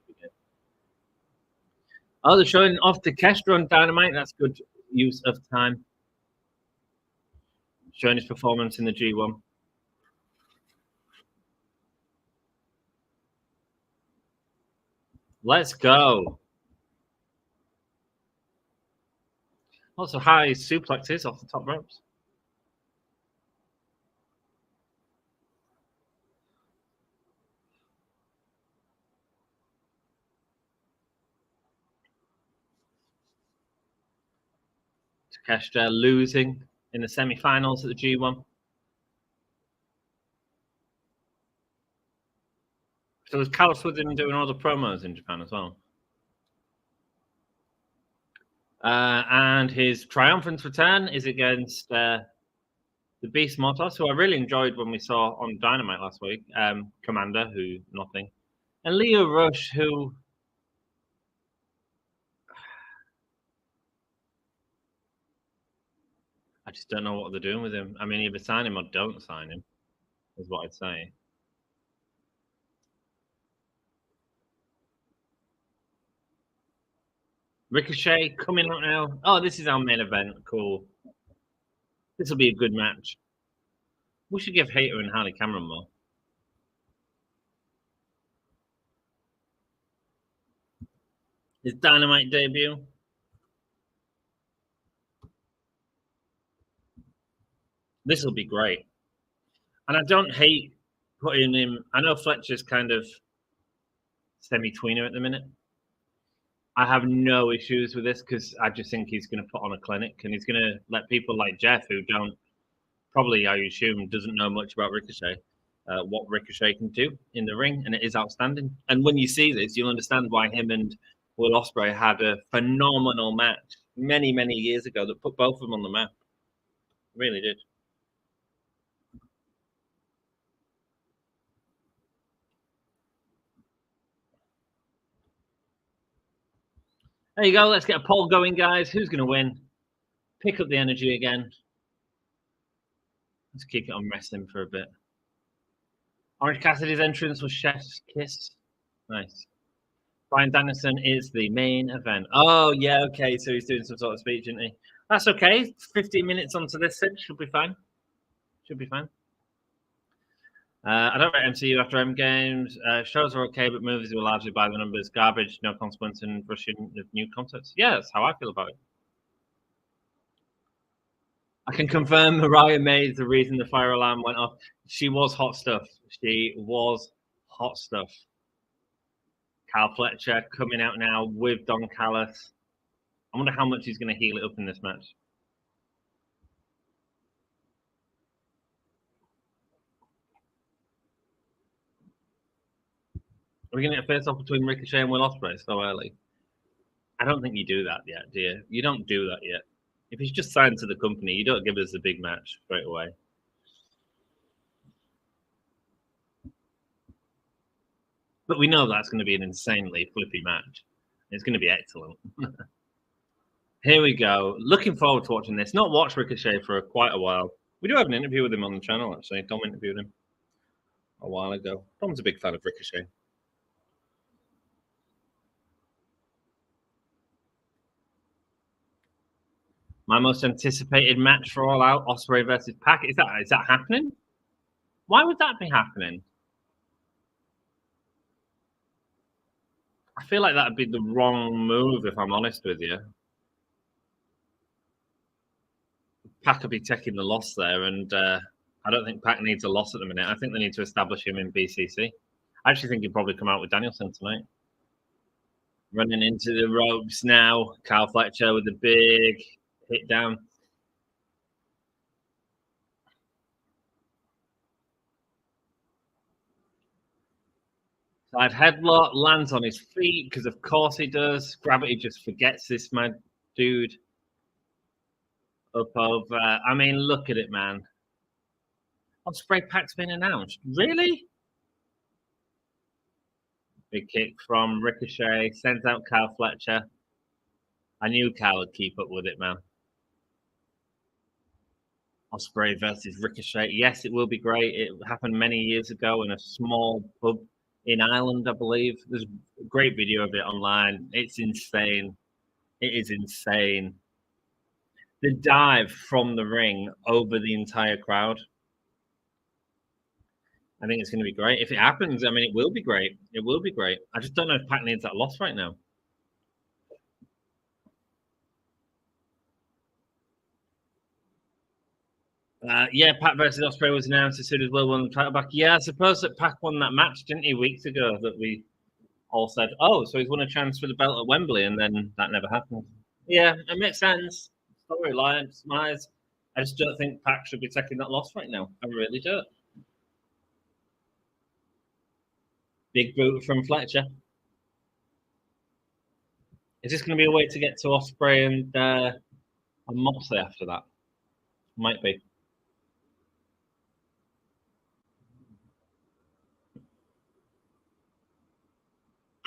Oh, they're showing off the Kestra on Dynamite. That's good use of time. Showing his performance in the G1. Let's go. Lots of high suplexes off the top ropes. Takeshita losing in the semi-finals at the G1. So was Callis with him doing all the promos in Japan as well. And his triumphant return is against the Beast Motos, who I really enjoyed when we saw on Dynamite last week. Commander, who nothing. And Leo Rush, who... I just don't know what they're doing with him. I mean, either sign him or don't sign him, is what I'd say. Ricochet coming out now. Oh, this is our main event. Cool. This will be a good match. We should give Hayter and Harley Cameron more. His Dynamite debut. This will be great. And I don't hate putting him. I know Fletcher's kind of semi-tweener at the minute. I have no issues with this because I just think he's going to put on a clinic and he's going to let people like Jeff, who don't probably, I assume, doesn't know much about Ricochet, what Ricochet can do in the ring, and it is outstanding. And when you see this, you'll understand why him and Will Ospreay had a phenomenal match many, many years ago that put both of them on the map. Really did. There you go. Let's get a poll going, guys. Who's going to win? Pick up the energy again. Let's keep it on wrestling for a bit. Orange Cassidy's entrance was Chef's Kiss. Nice. Bryan Danielson is the main event. Oh, yeah, okay. So he's doing some sort of speech, isn't he? That's okay. 15 minutes onto this, should be fine. Should be fine. I don't rate MCU after M games. Shows are okay, but movies were largely by the numbers. Garbage, no consequence, and rushing of new concepts. Yeah, that's how I feel about it. I can confirm Mariah May is the reason the fire alarm went off. She was hot stuff. She was hot stuff. Cal Fletcher coming out now with Don Callis. I wonder how much he's going to heal it up in this match. Are we going to get a face off between Ricochet and Will Ospreay so early? I don't think you do that yet, do you? You don't do that yet. If he's just signed to the company, you don't give us a big match straight away. But we know that's going to be an insanely flippy match. It's going to be excellent. Here we go. Looking forward to watching this. Not watched Ricochet for quite a while. We do have an interview with him on the channel, actually. Tom interviewed him a while ago. Tom's a big fan of Ricochet. My most anticipated match for All Out, Ospreay versus Pac. Is that happening? Why would that be happening? I feel like that would be the wrong move, if I'm honest with you. Pac will be taking the loss there, and I don't think Pac needs a loss at the minute. I think they need to establish him in BCC. I actually think he'll probably come out with Danielson tonight. Running into the ropes now. Kyle Fletcher with a big hit down. Side headlock, lands on his feet, because of course he does. Gravity just forgets this mad dude. Up over. I mean, look at it, man. Ospreay Pac's been announced. Really? Big kick from Ricochet. Sends out Kyle Fletcher. I knew Kyle would keep up with it, man. Ospreay versus Ricochet. Yes, it will be great. It happened many years ago in a small pub in Ireland, I believe. There's a great video of it online. It's insane. It is insane. The dive from the ring over the entire crowd. I think it's going to be great. If it happens, I mean, it will be great. It will be great. I just don't know if Pac needs that loss right now. Yeah, Pac versus Ospreay was announced as soon as Will won the title back. Yeah, I suppose that Pac won that match, didn't he, weeks ago, that we all said, oh, so he's won a chance for the belt at Wembley, and then that never happened. Yeah, it makes sense. Storyline, smiles. I just don't think Pac should be taking that loss right now. I really don't. Big boot from Fletcher. Is this going to be a way to get to Ospreay and Moxley after that? Might be.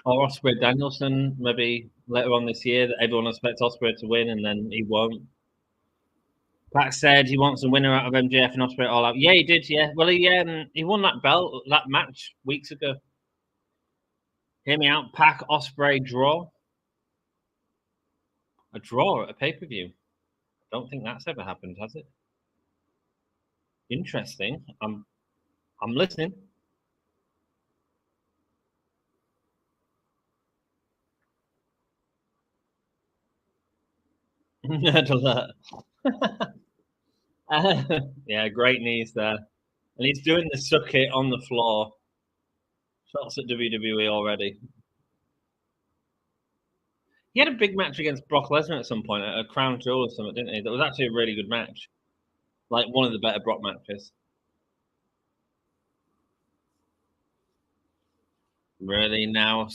Or Ospreay Danielson, maybe later on this year, that everyone expects Ospreay to win, and then he won't. Pac said he wants a winner out of MJF and Ospreay all out. Yeah, he did. Yeah, well, he won that belt, that match weeks ago. Hear me out. Pac Ospreay draw. A draw at a pay per view. I don't think that's ever happened, has it? Interesting. I'm listening. Yeah, great knees there. And he's doing the suck it on the floor. Shots at WWE already. He had a big match against Brock Lesnar at some point at a Crown Jewel or something, didn't he? That was actually a really good match. Like one of the better Brock matches. Really now.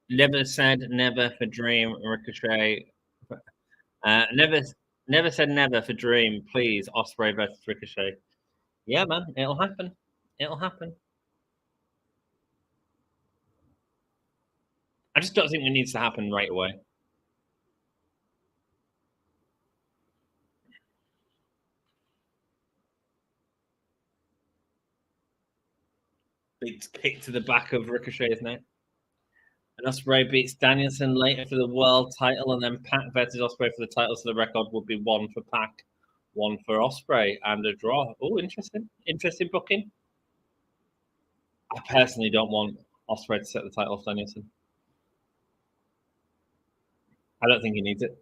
Never said never for Dream, Ricochet. Never said never for Dream. Please, Ospreay versus Ricochet. Yeah, man, it'll happen. It'll happen. I just don't think it needs to happen right away. Big kick to the back of Ricochet's neck. And Ospreay beats Danielson later for the world title, and then Pac versus Ospreay for the title. So the record would be 1 for Pac, 1 for Ospreay, and a draw. Oh, interesting. Interesting booking. I personally don't want Ospreay to set the title off Danielson. I don't think he needs it.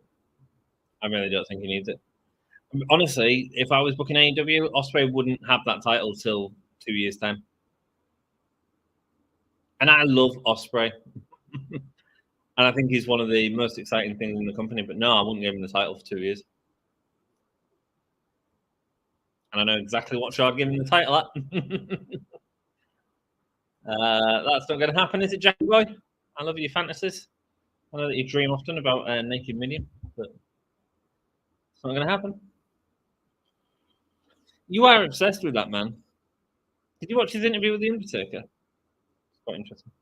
I really don't think he needs it. Honestly, if I was booking AEW, Ospreay wouldn't have that title till 2 years' time. And I love Ospreay. And I think he's one of the most exciting things in the company. But no, I wouldn't give him the title for 2 years. And I know exactly what show I'd give him the title at. That's not going to happen, is it, Jackie Boy? I love your fantasies. I know that you dream often about Naked Minion, but it's not going to happen. You are obsessed with that man. Did you watch his interview with The Undertaker? It's quite interesting.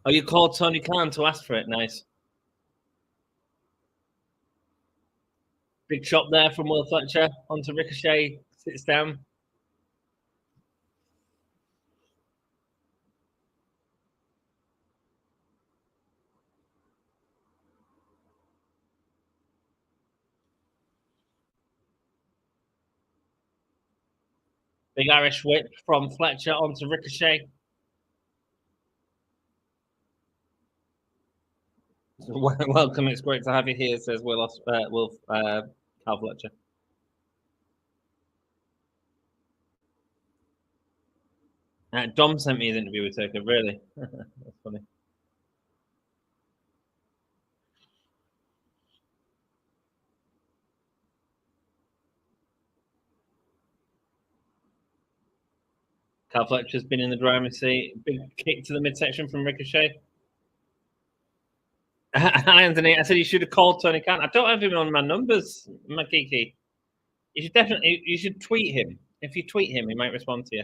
Oh, you called Tony Khan to ask for it. Nice. Big chop there from Will Fletcher onto Ricochet. Sits down. Big Irish whip from Fletcher onto Ricochet. Welcome. It's great to have you here, says Will Cal Fletcher. Dom sent me his interview with Taker. Really? That's funny. Cal Fletcher's been in the driver's seat. Big kick to the midsection from Ricochet. Hi, Anthony. I said you should have called Tony Khan. I don't have him on my numbers, Makiki. You should tweet him. If you tweet him, he might respond to you.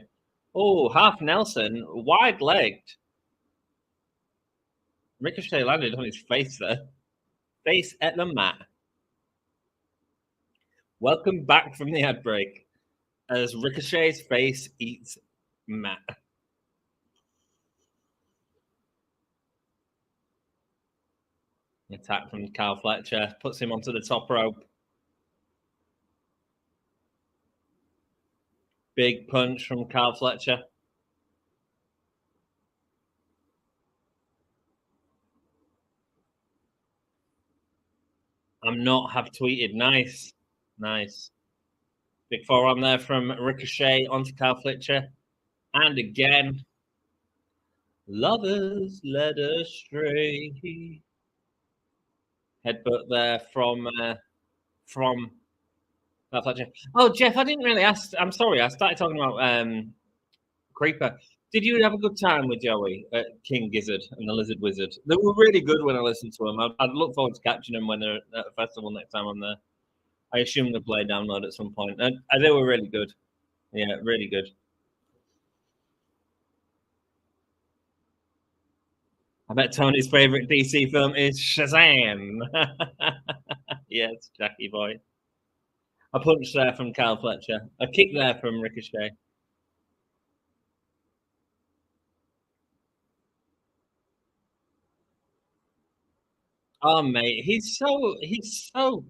Oh, half Nelson, wide legged. Ricochet landed on his face there. Face at the mat. Welcome back from the ad break as Ricochet's face eats mat. Attack from Cal Fletcher puts him onto the top rope. Big punch from Cal Fletcher. I'm not have tweeted. Nice. Nice. Big forearm there from Ricochet onto Cal Fletcher. And again. Lovers led astray. Headbutt there from Cal Fletcher. Oh, Jeff, I didn't really ask. I'm sorry. I started talking about Creeper. Did you have a good time with Joey at King Gizzard and the Lizard Wizard? They were really good when I listened to them. I'd look forward to catching them when they're at a festival next time I'm there. I assume they'll play download at some point. And they were really good. Yeah, really good. I bet Tony's favorite DC film is Shazam. Yes, Jackie boy. A punch there from Cal Fletcher. A kick there from Ricochet. Oh, mate, he's so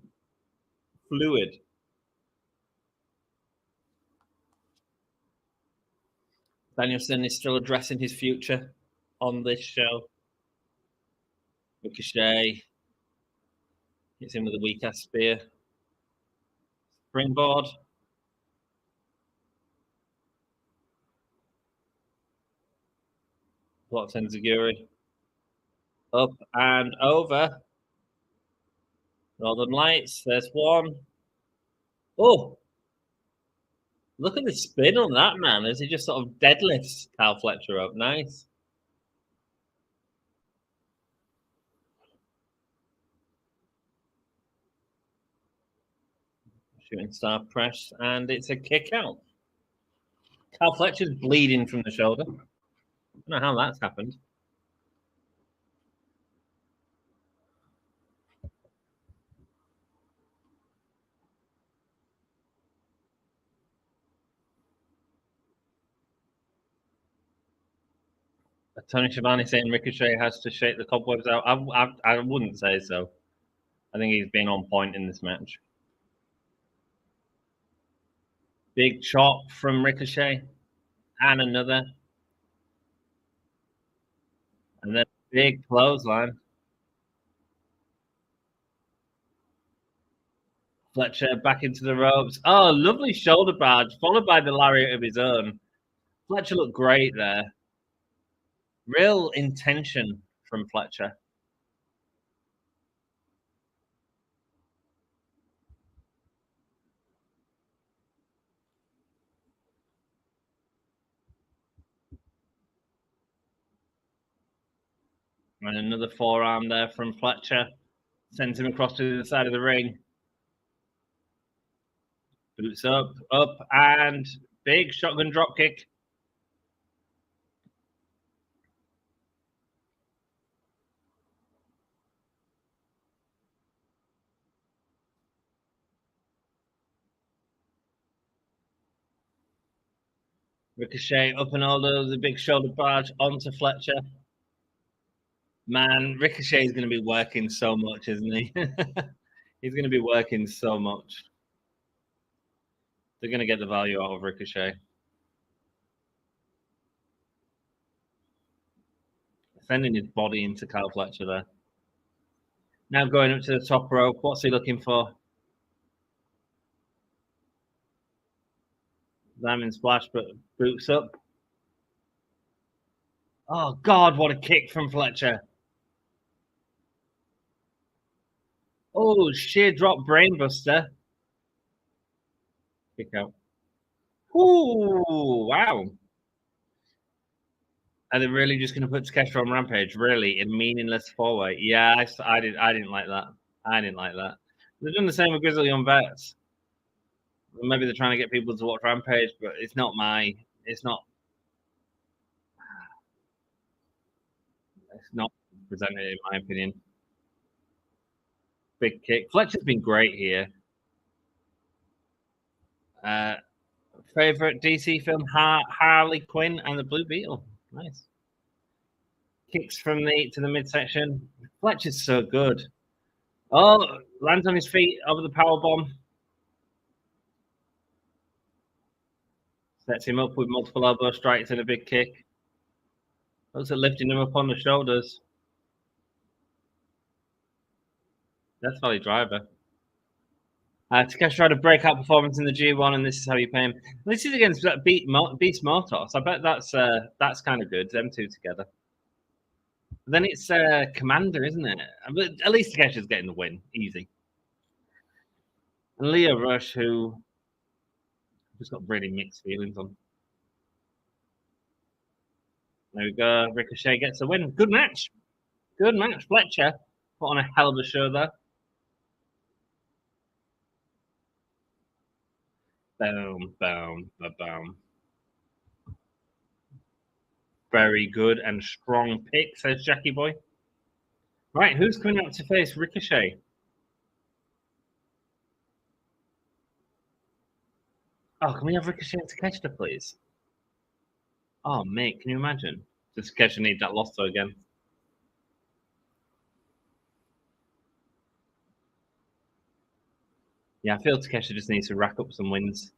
fluid. Danielson is still addressing his future on this show. Ricochet hits him with a weak ass spear. Springboard. Block Enziguri. Up and over. Northern Lights. There's one. Oh, look at the spin on that, man. As he just sort of deadlifts Kyle Fletcher up. Nice. Shooting star press, and it's a kick out. Kyle Fletcher's bleeding from the shoulder. I don't know how that's happened. Tony Schiavone saying Ricochet has to shake the cobwebs out. I wouldn't say so. I think he's been on point in this match. Big chop from Ricochet. And another. And then big clothesline. Fletcher back into the ropes. Oh, lovely shoulder barge, followed by the lariat of his own. Fletcher looked great there. Real intention from Fletcher. And another forearm there from Fletcher. Sends him across to the side of the ring. Boots up, and big shotgun drop kick. Ricochet up and over the big shoulder barge onto Fletcher. Man, Ricochet is going to be working so much, isn't he? He's going to be working so much. They're going to get the value out of Ricochet. Sending his body into Kyle Fletcher there. Now going up to the top rope. What's he looking for? Diamond splash, but boots up. Oh, God, what a kick from Fletcher. Oh, sheer drop brainbuster. Kick out. Ooh, wow. Are they really just going to put Takeshi on Rampage? Really, in meaningless four-way? Yeah, I didn't like that. I didn't like that. They're doing the same with Grizzly on Vets. Maybe they're trying to get people to watch Rampage, but it's not presented in my opinion. Big kick. Fletcher's been great here. Favorite DC film? Harley Quinn and the Blue Beetle. Nice. Kicks from to the midsection. Fletcher's so good. Oh, lands on his feet over the power bomb. Sets him up with multiple elbow strikes and a big kick. Looks at lifting him up on the shoulders. That's Valley Driver. Takeshi tried a breakout performance in the G1, and this is how you pay him. This is against Beast Mortos. I bet that's kind of good. Them two together. Then it's Commander, isn't it? But at least Takeshi's getting the win. Easy. And Leo Rush, who just got really mixed feelings on. There we go. Ricochet gets a win. Good match. Good match. Fletcher put on a hell of a show there. Boom, boom, boom. Very good and strong pick, says Jackie Boy. Right, who's coming out to face Ricochet? Oh, can we have Ricochet and Takeshi, please? Oh, mate, can you imagine? Does Takeshi need that Losto again? Yeah, I feel Takeshi just needs to rack up some wins.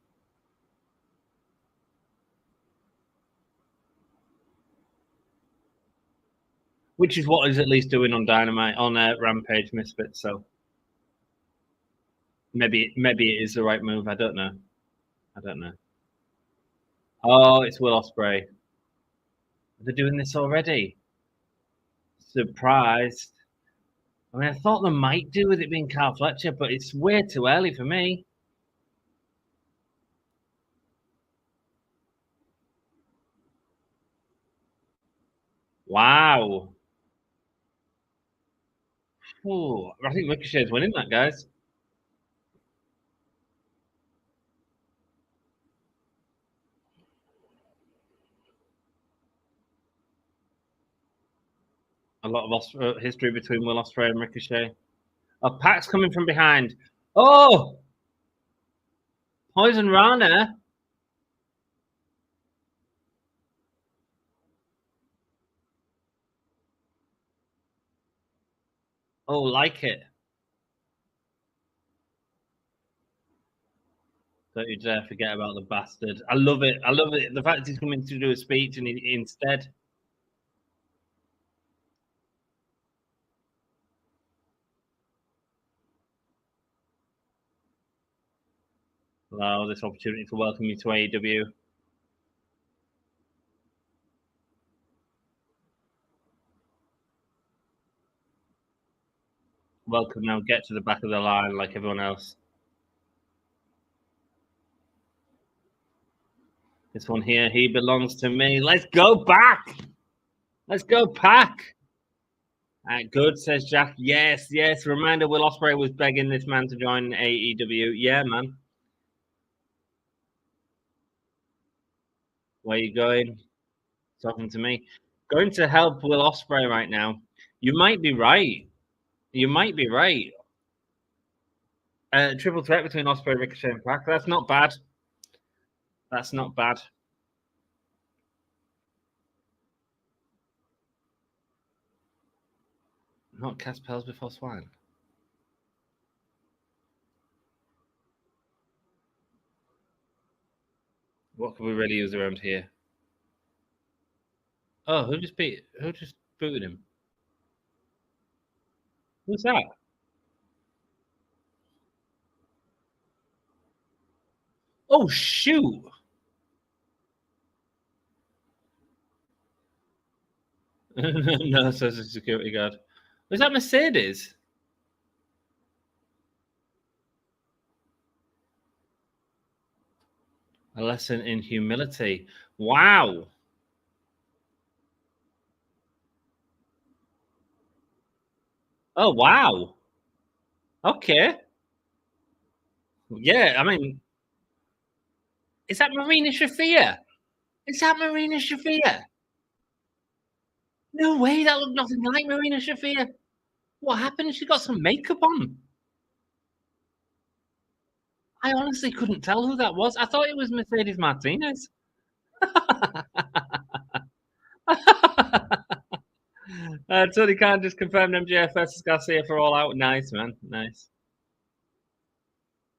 which is what he's at least doing on Dynamite, on Rampage Misfits. So maybe it is the right move. I don't know. Oh, it's Will Ospreay. They're doing this already. Surprised. I mean, I thought they might do with it being Carl Fletcher, but it's way too early for me. Wow. Ooh, I think Ricochet's winning that, guys. A lot of history between Will Ospreay and Ricochet. Oh, Pac's coming from behind. Oh! Poison Rana. Oh, like it. Don't you dare forget about the bastard. I love it. The fact he's coming to do a speech and instead. Allow this opportunity to welcome you to AEW. Welcome now. Get to the back of the line like everyone else. This one here, he belongs to me. Let's go back. Let's go Pac. Good, says Jack. Yes. Reminder, Will Ospreay was begging this man to join AEW. Yeah, man. Where are you going? Talking to me. Going to help Will Ospreay right now. You might be right. Triple threat between Ospreay, Ricochet, and Pac. That's not bad. Not cast pearls before swine. What can we really use around here? Oh, who just booted him? Who's that? Oh, shoot. No, says a security guard. Was that Mercedes? A lesson in humility. Wow. Oh, wow. Okay. Yeah, I mean, is that Marina Shafir? No way, that looked nothing like Marina Shafir. What happened? She got some makeup on. I honestly couldn't tell who that was. I thought it was Mercedes Martinez. Tony Khan just confirmed MJF versus Garcia for All Out. Nice, man. Nice.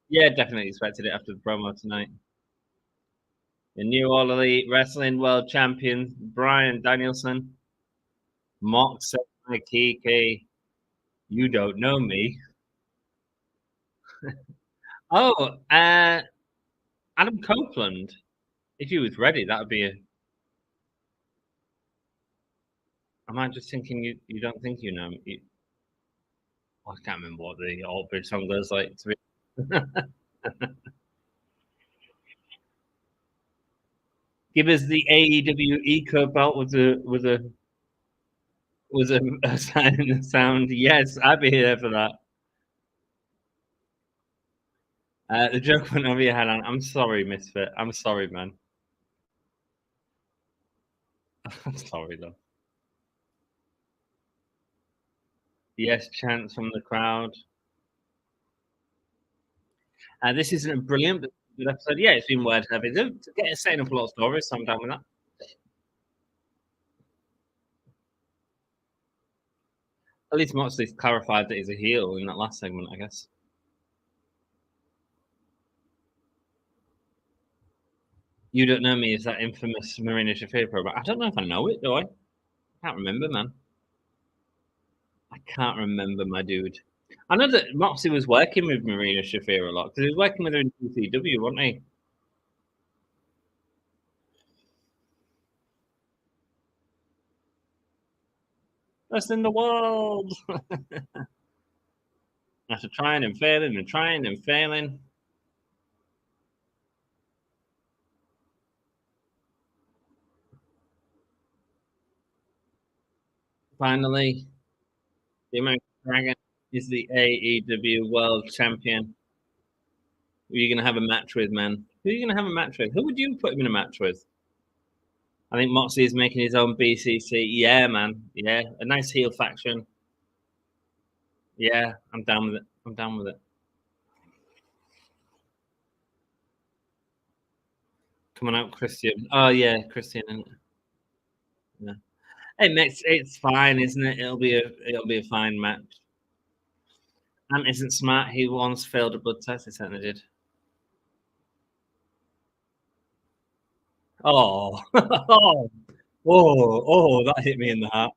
Yeah, definitely expected it after the promo tonight. The new All Elite Wrestling World Champion, Bryan Danielson. Mock Kiki. You don't know me. Oh, Adam Copeland. If he was ready, that would be a. Am I just thinking you don't think you know? I can't remember what the old British song goes like. To be... Give us the AEW Eco belt with a sign in the sound. Yes, I'd be here for that. The joke went over your head on. I'm sorry, Misfit. I'm sorry, man. I'm sorry, though. Yes, chants from the crowd. This isn't a brilliant good episode. Yeah, it's been weird heavy. Get setting up a lot of stories, so I'm down with that. At least Moxley clarified that he's a heel in that last segment, I guess. You Don't Know Me is that infamous Marina Shafir program. I don't know if I know it, do I? I can't remember, man. I can't remember, my dude. I know that Moxley was working with Marina Shafir a lot because he was working with her in GCW, wasn't he? Best in the world. After trying and failing and trying and failing. Finally, the American Dragon is the AEW World Champion. Who are you going to have a match with, man? Who are you going to have a match with? Who would you put him in a match with? I think Moxley is making his own BCC. Yeah, man. Yeah, a nice heel faction. Yeah, I'm down with it. I'm down with it. Come on out, Christian. Oh yeah, Christian. Yeah. It's fine, isn't it? It'll be a fine match. Ant isn't smart. He once failed a blood test. He certainly did. Oh, oh, that hit me in the heart.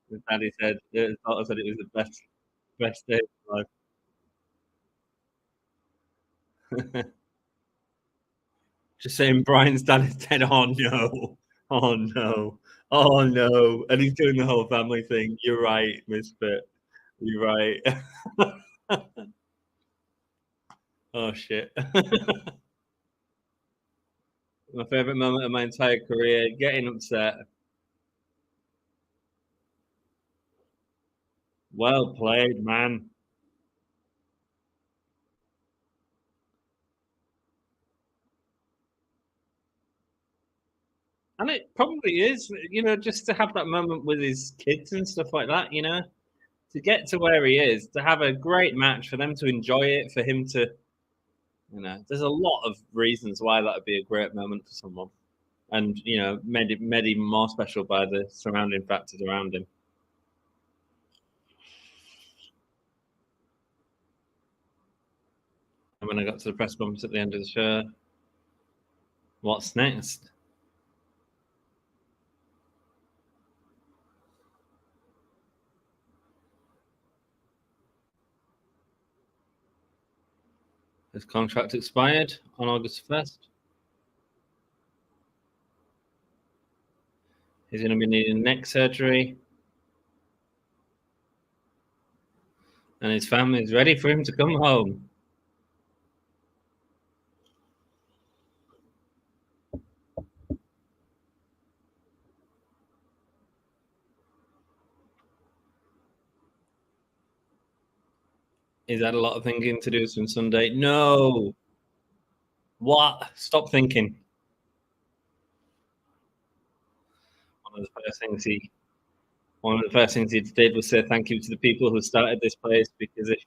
His daddy said, his daughter said it was the best day of life. Just saying, Brian's dad is dead. Oh no, oh no, oh no, and he's doing the whole family thing. You're right, Misfit. You're right. Oh shit. My favorite moment of my entire career, getting upset. Well played, man. And it probably is, just to have that moment with his kids and stuff like that, to get to where he is, to have a great match, for them to enjoy it, for him to, there's a lot of reasons why that would be a great moment for someone. And, made even more special by the surrounding factors around him. And when I got to the press conference at the end of the show, what's next? His contract expired on August 1st. He's going to be needing neck surgery. And his family is ready for him to come home. He's had a lot of thinking to do since Sunday. No. What? Stop thinking. One of the first things he did was say thank you to the people who started this place, because if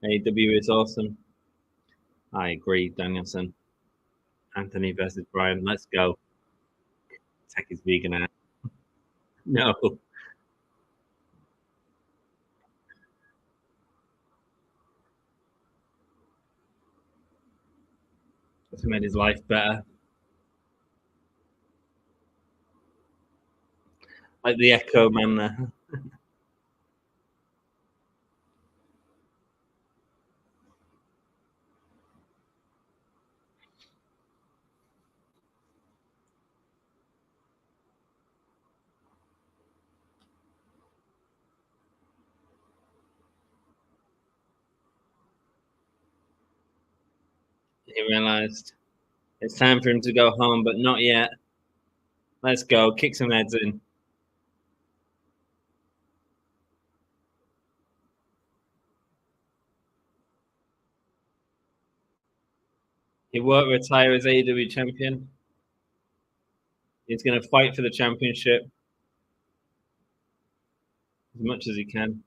AEW is awesome. I agree, Danielson. Anthony versus Bryan. Let's go. Take his vegan out. No. It's made his life better. Like the Echo Man there. He realized it's time for him to go home, but not yet. Let's go. Kick some heads in. He won't retire as AEW champion. He's going to fight for the championship as much as he can.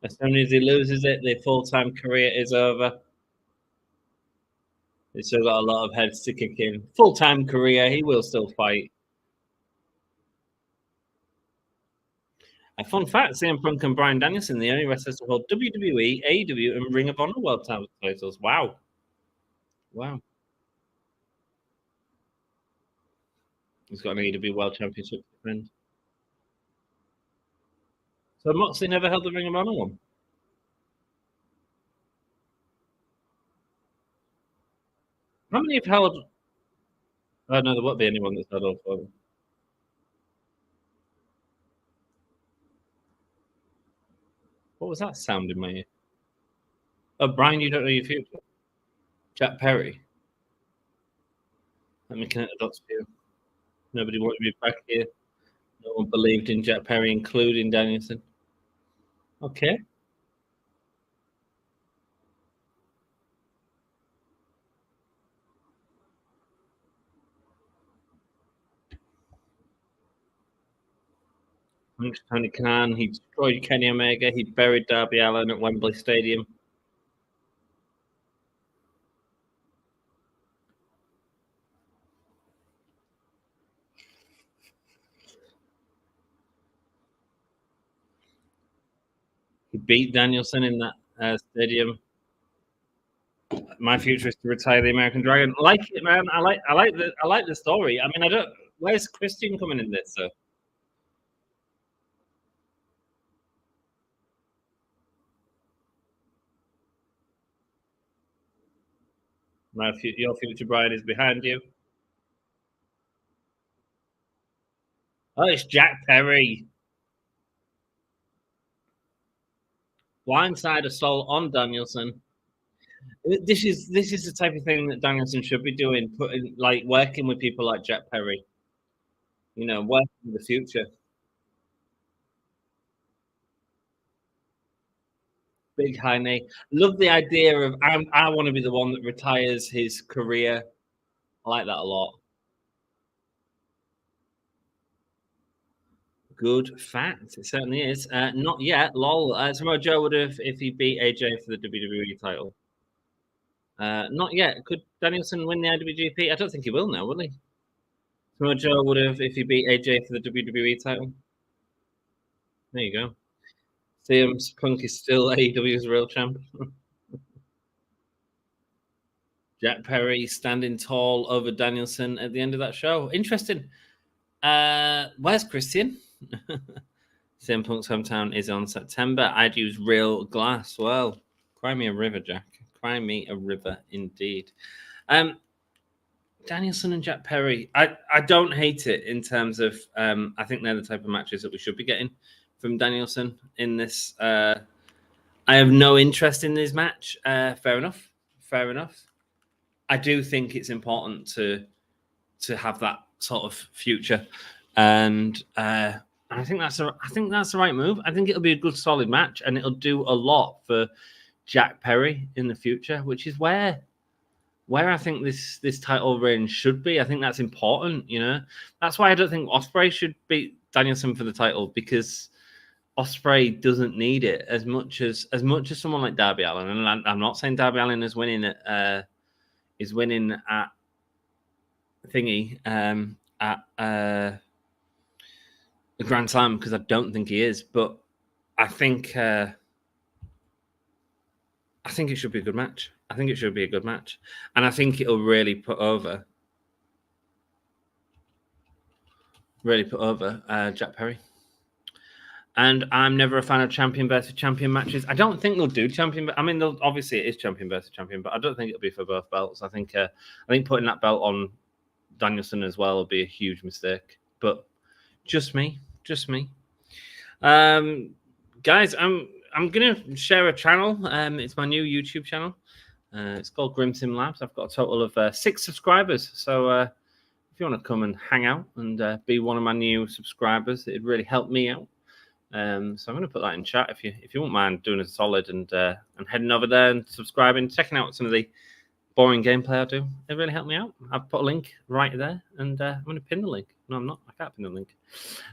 As soon as he loses it, the full-time career is over. He's still got a lot of heads to kick in. Full-time career, he will still fight. A fun fact: CM Punk and Bryan Danielson, the only wrestlers to hold WWE, AEW, and Ring of Honor World titles. Wow, wow. He's got an AEW World Championship defend. So Moxley never held the Ring of Honor one. How many have held? Oh no, there won't be anyone that's held all four. What was that sound in my ear? Oh, Brian, you don't know your future. Jack Perry. Let me connect the dots for you. Nobody wanted to be back here. No one believed in Jack Perry, including Danielson. Okay. Thanks, Tony Khan. He destroyed Kenny Omega. He buried Darby Allin at Wembley Stadium. He beat Danielson in that stadium. My future is to retire the American Dragon. I like it, man. I like the story. I mean, I don't. Where's Christian coming in this? So? Your future bride is behind you. Oh, it's Jack Perry. Blindside assault on Danielson. This is the type of thing that Danielson should be doing, working with people like Jack Perry. You know, working in the future. Big high knee. Love the idea of I want to be the one that retires his career. I like that a lot. Good fact. It certainly is. Not yet. Lol. Samoa Joe would have if he beat AJ for the WWE title. Not yet. Could Danielson win the IWGP? I don't think he will now, will he? Samoa Joe would have if he beat AJ for the WWE title. There you go. CM Punk is still AEW's real champ. Jack Perry standing tall over Danielson at the end of that show. Interesting. Where's Christian? CM Punk's hometown is on September. I'd use real glass. Well, cry me a river, Jack. Cry me a river indeed. Danielson and Jack Perry. I don't hate it in terms of I think they're the type of matches that we should be getting from Danielson in this. I have no interest in this match. Fair enough. Fair enough. I do think it's important to have that sort of future, and I think that's the right move. I think it'll be a good, solid match, and it'll do a lot for Jack Perry in the future, which is where I think this title reign should be. I think that's important. You know, that's why I don't think Ospreay should beat Danielson for the title, because Ospreay doesn't need it as much as someone like Darby Allin. And I'm not saying Darby Allin is winning at thingy at the Grand Slam, because I don't think he is. But I think it should be a good match. I think it should be a good match, and I think it'll really put over Jack Perry. And I'm never a fan of champion versus champion matches. I don't think they'll do champion. I mean, obviously it is champion versus champion, but I don't think it'll be for both belts. I think putting that belt on Danielson as well will be a huge mistake. But just me. Guys, I'm gonna share a channel. It's my new YouTube channel. It's called Grimsim Labs. I've got a total of 6 subscribers. So if you want to come and hang out and be one of my new subscribers, it'd really help me out. So I'm going to put that in chat if you won't mind doing a solid and heading over there and subscribing, checking out some of the boring gameplay I do. It really helped me out. I've put a link right there, and I'm going to pin the link. No, I'm not. I can't pin the link.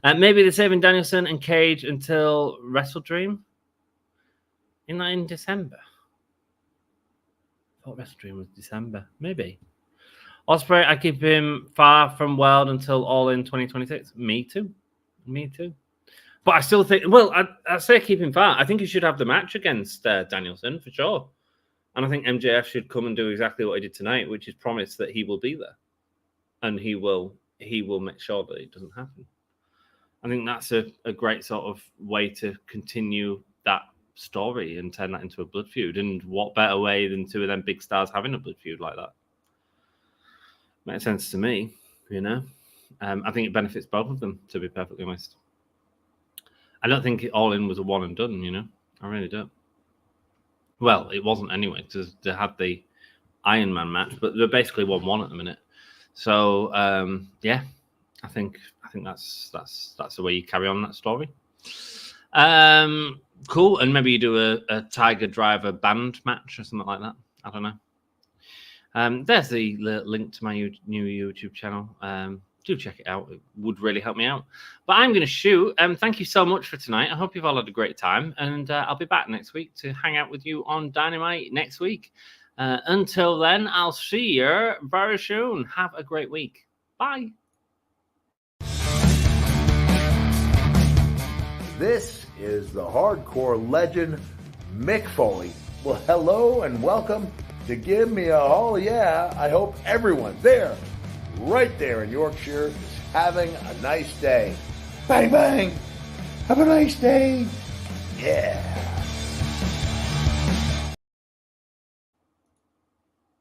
Maybe they're saving Danielson and Cage until Wrestle Dream. In December. I thought Wrestle Dream was December. Maybe. Ospreay, I keep him far from World until All In 2026. Me too. But I still think, well, I say keep him far. I think he should have the match against Danielson for sure. And I think MJF should come and do exactly what he did tonight, which is promise that he will be there. And he will make sure that it doesn't happen. I think that's a great sort of way to continue that story and turn that into a blood feud. And what better way than two of them big stars having a blood feud like that? Makes sense to me, you know. I think it benefits both of them, to be perfectly honest. I don't think All In was a one and done, you know. I really don't. Well, it wasn't anyway, because they had the Iron Man match, but they're basically 1-1 at the minute. So yeah, I think that's the way you carry on that story. Cool, and maybe you do a Tiger Driver band match or something like that. I don't know. There's the link to my new YouTube channel. Do check it out. It would really help me out. But I'm going to shoot. Thank you so much for tonight. I hope you've all had a great time. And I'll be back next week to hang out with you on Dynamite next week. Until then, I'll see you very soon. Have a great week. Bye. This is the hardcore legend, Mick Foley. Well, hello and welcome to Give Me a Hall Yeah. I hope everyone there, right there in Yorkshire, is having a nice day. Bang, bang. Have a nice day. Yeah.